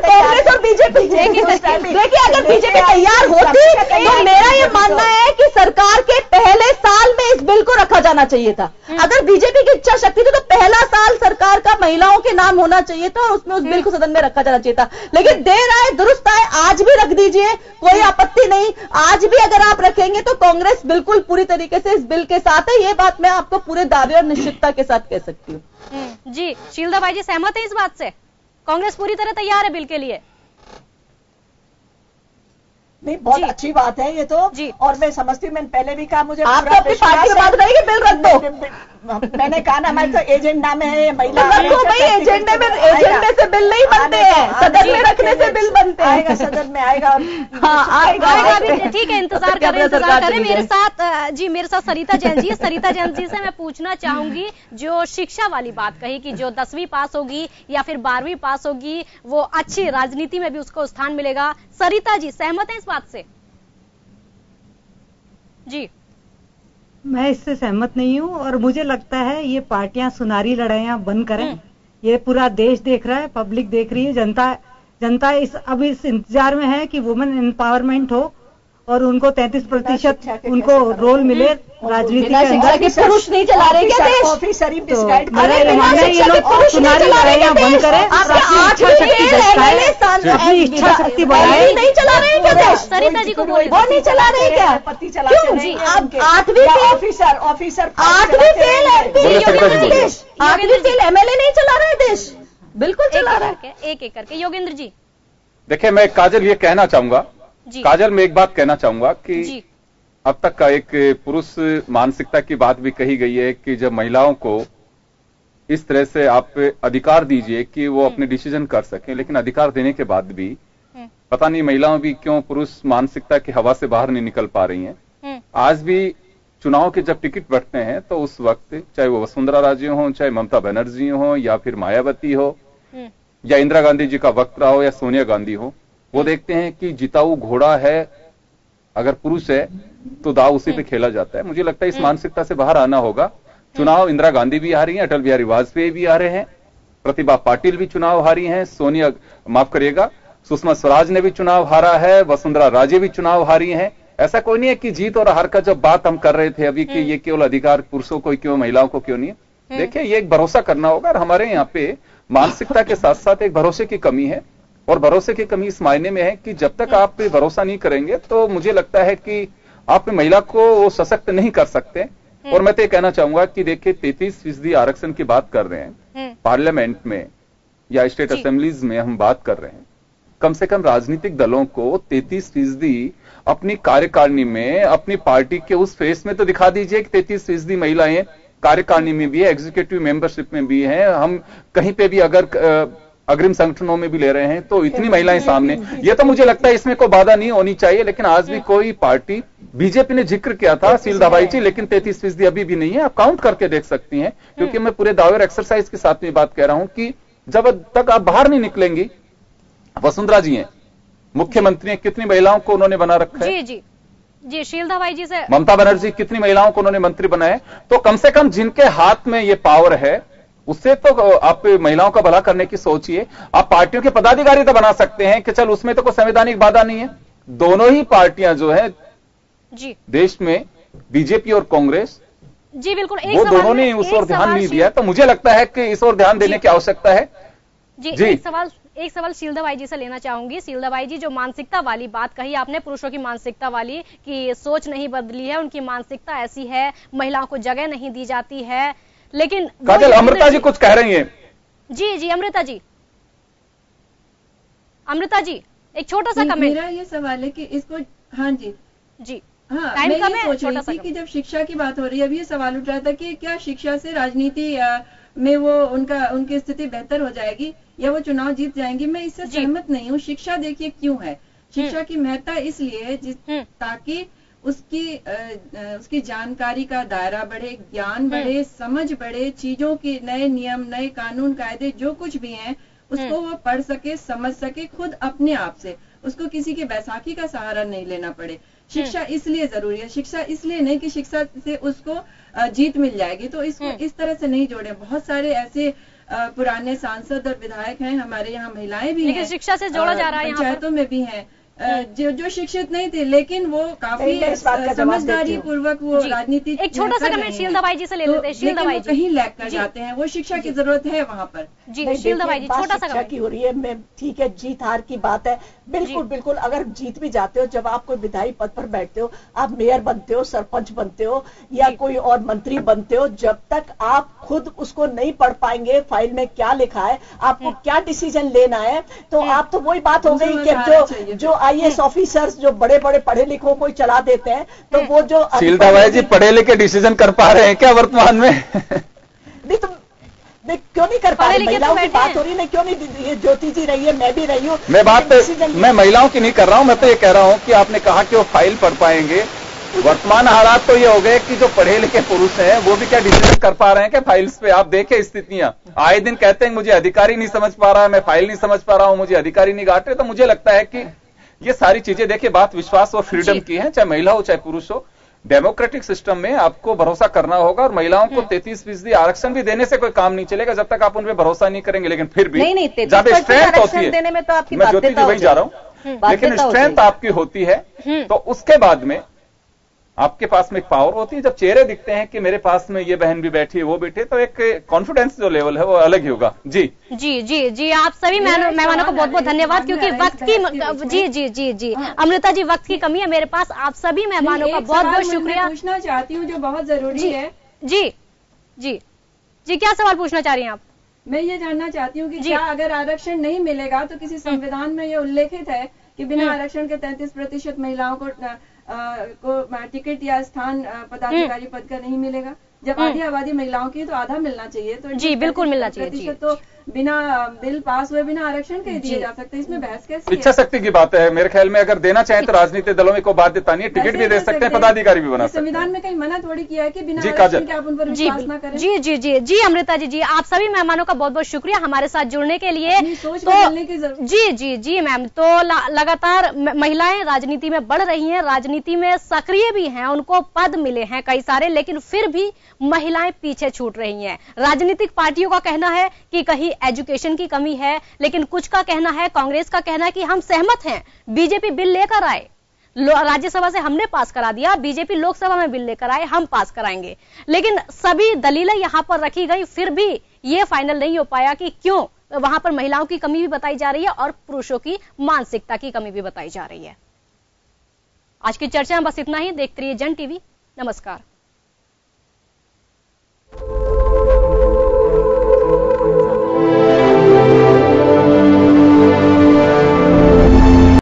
कांग्रेस और बीजेपी देखिए अगर बीजेपी तैयार होती तो मेरा ये मानना है कि सरकार के पहले साल में इस बिल को रखा जाना चाहिए था। अगर बीजेपी की इच्छा शक्ति थी तो पहला साल सरकार का महिलाओं के नाम होना चाहिए था और उसमें उस बिल को सदन में रखा जाना चाहिए था। लेकिन देर आए दुरुस्त आए, आज भी रख दीजिए, कोई आपत्ति नहीं। आज भी अगर आप रखेंगे तो कांग्रेस बिल्कुल पूरी तरीके से इस बिल के साथ है, ये बात मैं आपको पूरे दावे और निश्चितता के साथ कह सकती हूँ। जी, शीलदा बाई जी सहमत है इस बात से? कांग्रेस पूरी तरह तैयार है बिल के लिए? नहीं, बहुत अच्छी बात है ये तो जी। और मैं समझती हूँ, मैंने पहले भी कहा, मुझे आप अपनी पार्टी की बात करेंगे, बिल रख दो। मैंने कहा ना, हमारे तो एजेंडा में है महिला। भाई एजेंडे से बिल नहीं बनते हैं, सदन में रखने से बिल बनते हैं। आएगा, सदन में आएगा। हाँ आएगा। ठीक है, इंतजार करें। मेरे साथ सरिता जैन जी है। सरिता जैन जी से मैं पूछना चाहूंगी, जो शिक्षा वाली बात कही कि जो 10वीं पास होगी या फिर 12वीं पास होगी वो अच्छी राजनीति में भी उसको स्थान मिलेगा, सरिता जी सहमत हैं इस बात से? जी, मैं इससे सहमत नहीं हूँ और मुझे लगता है ये पार्टियां सुनारी लड़ाइयां बंद करें। ये पूरा देश देख रहा है, पब्लिक देख रही है, जनता अब इस इंतजार में है कि वुमेन एम्पावरमेंट हो और उनको 33% उनको रोल मिले राजनीति के अंदर। पुरुष नहीं चला रहे क्या देश? ऑफिसर ये लोग चुनावी लड़ाइयां बंद करें, अपनी इच्छा शक्ति बढ़ाए। नहीं चला रहे क्या देश? सरिता जी को बोले, वो नहीं चला रहे क्या? क्यों जी? आप 8वीं फेल MLA नहीं चला रहे देश, बिल्कुल चला रहा है। एक करके योगेंद्र जी। देखिए, मैं काजल ये कहना चाहूंगा, काजल मैं एक बात कहना चाहूंगा कि अब तक का एक पुरुष मानसिकता की बात भी कही गई है कि जब महिलाओं को इस तरह से आप अधिकार दीजिए कि वो अपने डिसीजन कर सकें, लेकिन अधिकार देने के बाद भी पता नहीं महिलाओं भी क्यों पुरुष मानसिकता की हवा से बाहर नहीं निकल पा रही हैं। आज भी चुनाव के जब टिकट बढ़ते हैं तो उस वक्त चाहे वो वसुंधरा राजे हो, चाहे ममता बनर्जी हो, या फिर मायावती हो, या इंदिरा गांधी जी का वक्त रहा हो, या सोनिया गांधी हो, वो देखते हैं कि जिताऊ घोड़ा है, अगर पुरुष है तो दाव उसी पे खेला जाता है। मुझे लगता है इस मानसिकता से बाहर आना होगा। चुनाव इंदिरा गांधी भी हारी हैं, अटल बिहारी वाजपेयी भी हारे हैं, प्रतिभा पाटिल भी चुनाव हारी हैं, सुषमा स्वराज ने भी चुनाव हारा है, वसुंधरा राजे भी चुनाव हारी हैं। ऐसा कोई नहीं है कि जीत और हार का जब बात हम कर रहे थे अभी कि ये केवल अधिकार पुरुषों को क्यों, महिलाओं को क्यों नहीं है। देखिए, ये एक भरोसा करना होगा और हमारे यहाँ पे मानसिकता के साथ साथ एक भरोसे की कमी है। और भरोसे की कमी इस मायने में है कि जब तक आप पे भरोसा नहीं करेंगे तो मुझे लगता है कि आप महिला को वो सशक्त नहीं कर सकते। और मैं तो ये कहना चाहूंगा कि देखिए, 33% आरक्षण की बात कर रहे हैं, पार्लियामेंट में या स्टेट असेंबलीज में हम बात कर रहे हैं, कम से कम राजनीतिक दलों को 33% अपनी कार्यकारिणी में, अपनी पार्टी के उस फेस में तो दिखा दीजिए कि 33% महिलाएं कार्यकारिणी में भी है, एग्जीक्यूटिव मेंबरशिप में भी है। हम कहीं पे भी अगर अग्रिम संगठनों में भी ले रहे हैं तो इतनी महिलाएं सामने, ये तो मुझे लगता है इसमें कोई बाधा नहीं होनी चाहिए। लेकिन आज भी कोई पार्टी, बीजेपी ने जिक्र किया था शीलदाबाई जी, लेकिन 33% अभी भी नहीं है। आप काउंट करके देख सकती हैं, क्योंकि मैं पूरे दावे और एक्सरसाइज के साथ में बात कह रहा हूं कि जब तक आप बाहर नहीं निकलेंगी, वसुंधरा जी हैं मुख्यमंत्री हैं, कितनी महिलाओं को उन्होंने बना रखा है। जी शीलदाबाई जी से। ममता बनर्जी कितनी महिलाओं को उन्होंने मंत्री बनाए। तो कम से कम जिनके हाथ में ये पावर है, उससे तो आप महिलाओं का भला करने की सोचिए। आप पार्टियों के पदाधिकारी तो बना सकते हैं कि चल उसमें तो कोई संवैधानिक बाधा नहीं है। दोनों ही पार्टियां जो है जी देश में, बीजेपी और कांग्रेस, जी बिल्कुल, वो दोनों ने उस ओर ध्यान नहीं दिया। तो मुझे लगता है कि इस ओर ध्यान देने की आवश्यकता है। जी एक सवाल शीलदाबाई जी से लेना चाहूंगी। शीलदाबाई जी, जो मानसिकता वाली बात कही आपने, पुरुषों की मानसिकता वाली कि सोच नहीं बदली है, उनकी मानसिकता ऐसी है, महिलाओं को जगह नहीं दी जाती है, लेकिन काजल, अमृता जी कुछ कह रही हैं। जी अमृता जी एक छोटा सा कमेंट। मेरा ये सवाल है कि इसको, हाँ जी हाँ, मैं ये सोच रही थी कि जब शिक्षा की बात हो रही है, अभी ये सवाल उठ रहा था कि क्या शिक्षा से राजनीति में वो उनकी स्थिति बेहतर हो जाएगी या वो चुनाव जीत जाएंगी। मैं इससे सहमत नहीं हूँ। शिक्षा देखिए क्यों है, शिक्षा की महत्ता इसलिए है ताकि उसकी जानकारी का दायरा बढ़े, ज्ञान बढ़े, समझ बढ़े, चीजों के नए नियम, नए कानून कायदे जो कुछ भी हैं उसको वो पढ़ सके, समझ सके खुद अपने आप से, उसको किसी की बैसाखी का सहारा नहीं लेना पड़े। शिक्षा इसलिए जरूरी है, शिक्षा इसलिए नहीं कि शिक्षा से उसको जीत मिल जाएगी। तो इसको इस तरह से नहीं जोड़े। बहुत सारे ऐसे पुराने सांसद और विधायक हैं, हमारे यहाँ महिलाएं भी हैं, शिक्षा से जोड़ा जा रहा है, पंचायतों में भी हैं जो शिक्षित नहीं थे, लेकिन वो काफी समझदारी पूर्वक वो राजनीति। एक छोटा सा कमेंट शीलदाबाई जी से ले लेते हैं। शीलदाबाई जी कहीं लैग कर जाते हैं, वो शिक्षा की जरूरत है वहाँ पर। जी शीलदाबाई जी, छोटा सा कमेंट की हो रही है। मैं ठीक है, जीत हार की बात है, बिल्कुल। अगर जीत भी जाते हो, जब आप कोई विधायी पद पर बैठते हो, आप मेयर बनते हो, सरपंच बनते हो या कोई और मंत्री बनते हो, जब तक आप खुद उसको नहीं पढ़ पाएंगे फाइल में क्या लिखा है, आपको क्या डिसीजन लेना है, तो आप तो वही बात हो गई कि जो IAS ऑफिसर्स जो बड़े बड़े पढ़े लिखों को चला देते हैं, तो वो जो शीलता भाई जी पढ़े लिखे डिसीजन कर पा रहे हैं क्या वर्तमान में? नहीं तो क्यों नहीं कर पा रहे? महिलाओं की बात हो रही है, क्यों नहीं? ये ज्योति जी रही है, मैं भी रही हूँ। मैं महिलाओं की नहीं कर रहा हूं, मैं तो ये कह रहा हूं कि आपने कहा कि वो फाइल पढ़ पाएंगे। वर्तमान हालात तो ये हो गए कि जो पढ़े लिखे पुरुष हैं वो भी क्या डिसीजन कर पा रहे हैं क्या फाइल्स पे? आप देखें स्थितियां, आए दिन कहते हैं मुझे अधिकारी नहीं समझ पा रहा है, मैं फाइल नहीं समझ पा रहा हूं, मुझे अधिकारी नहीं गांठ रहे। तो मुझे लगता है कि ये सारी चीजें देखिए, बात विश्वास और फ्रीडम की है, चाहे महिला हो चाहे पुरुष हो। डेमोक्रेटिक सिस्टम में आपको भरोसा करना होगा और महिलाओं को 33% आरक्षण भी देने से कोई काम नहीं चलेगा जब तक आप उन पर भरोसा नहीं करेंगे। लेकिन फिर भी जब स्ट्रेंथ होती है, देने में तो आपकी मैं ज्योति जी वही जा रहा हूं, लेकिन स्ट्रेंथ आपकी होती है तो उसके बाद में आपके पास में एक पावर होती है। जब चेहरे दिखते हैं कि मेरे पास में ये बहन भी बैठी है, वो बैठी है, तो एक कॉन्फिडेंस जो लेवल है वो अलग ही होगा। जी जी जी जी, आप सभी मेहमानों को बहुत बहुत धन्यवाद, क्योंकि वक्त की जी जी जी जी अमृता जी, वक्त की कमी है मेरे पास। आप सभी मेहमानों का बहुत बहुत शुक्रिया। पूछना चाहती हूँ जो बहुत जरूरी है। जी जी जी, क्या सवाल पूछना चाह रही हैं आप? मैं ये जानना चाहती हूँ कि क्या अगर आरक्षण नहीं मिलेगा तो किसी संविधान में ये उल्लेखित है कि बिना आरक्षण के 33% महिलाओं को टिकट या स्थान पदाधिकारी पद का नहीं मिलेगा? जब आधी आबादी महिलाओं की तो आधा मिलना चाहिए, तो जी बिल्कुल मिलना चाहिए। तो बिना बिल पास हुए बिना आरक्षण के दिए जा सकते, इसमें बहस कैसे? इच्छा शक्ति की बात है मेरे ख्याल में। अगर देना चाहें तो राजनीतिक दलों में कोई बाध्यता नहीं है, टिकट भी दे सकते हैं, पदाधिकारी भी बना सकते हैं। संविधान में कहीं मना थोड़ी किया है कि बिना आरक्षण के आप उन पर विश्वास न करें। जी जी जी जी अमृता जी, जी आप सभी मेहमानों का बहुत बहुत शुक्रिया हमारे साथ जुड़ने के लिए। तो जी जी जी मैम, तो लगातार महिलाएं राजनीति में बढ़ रही हैं, राजनीति में सक्रिय भी हैं, उनको पद मिले हैं कई सारे, लेकिन फिर भी महिलाएं पीछे छूट रही हैं। राजनीतिक पार्टियों का कहना है कि कहीं एजुकेशन की कमी है, लेकिन कुछ का कहना है, कांग्रेस का कहना है कि हम सहमत हैं, बीजेपी बिल लेकर आए, राज्यसभा से हमने पास करा दिया, बीजेपी लोकसभा में बिल लेकर आए, हम पास कराएंगे। लेकिन सभी दलीलें यहां पर रखी गई, फिर भी यह फाइनल नहीं हो पाया कि क्यों वहां पर महिलाओं की कमी भी बताई जा रही है और पुरुषों की मानसिकता की कमी भी बताई जा रही है। आज की चर्चा में बस इतना ही। देखते रहिए जन टीवी। नमस्कार।